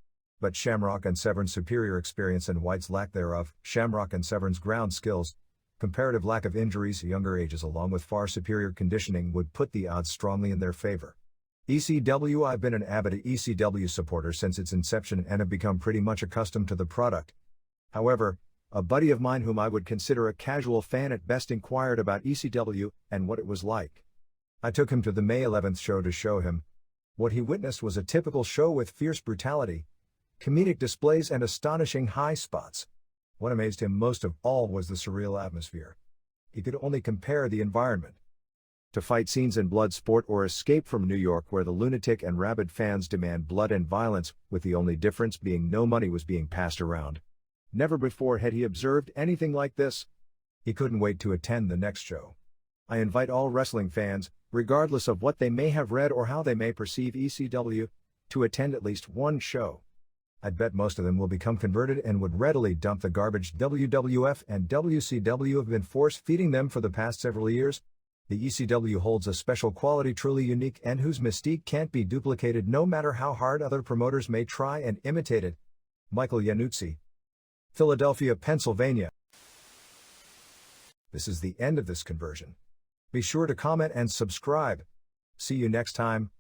But Shamrock and Severn's superior experience and White's lack thereof, Shamrock and Severn's ground skills, comparative lack of injuries, younger ages along with far superior conditioning would put the odds strongly in their favor. ECW. I've been an avid ECW supporter since its inception and have become pretty much accustomed to the product. However, a buddy of mine whom I would consider a casual fan at best inquired about ECW and what it was like. I took him to the May 11th show to show him. What he witnessed was a typical show with fierce brutality, comedic displays and astonishing high spots. What amazed him most of all was the surreal atmosphere. He could only compare the environment to fight scenes in Bloodsport or Escape from New York, where the lunatic and rabid fans demand blood and violence, with the only difference being no money was being passed around. Never before had he observed anything like this. He couldn't wait to attend the next show. I invite all wrestling fans, regardless of what they may have read or how they may perceive ECW, to attend at least one show. I'd bet most of them will become converted and would readily dump the garbage WWF and WCW have been force-feeding them for the past several years. The ECW holds a special quality truly unique and whose mystique can't be duplicated no matter how hard other promoters may try and imitate it. Michael Yanuzzi. Philadelphia, Pennsylvania. This is the end of this conversion. Be sure to comment and subscribe. See you next time.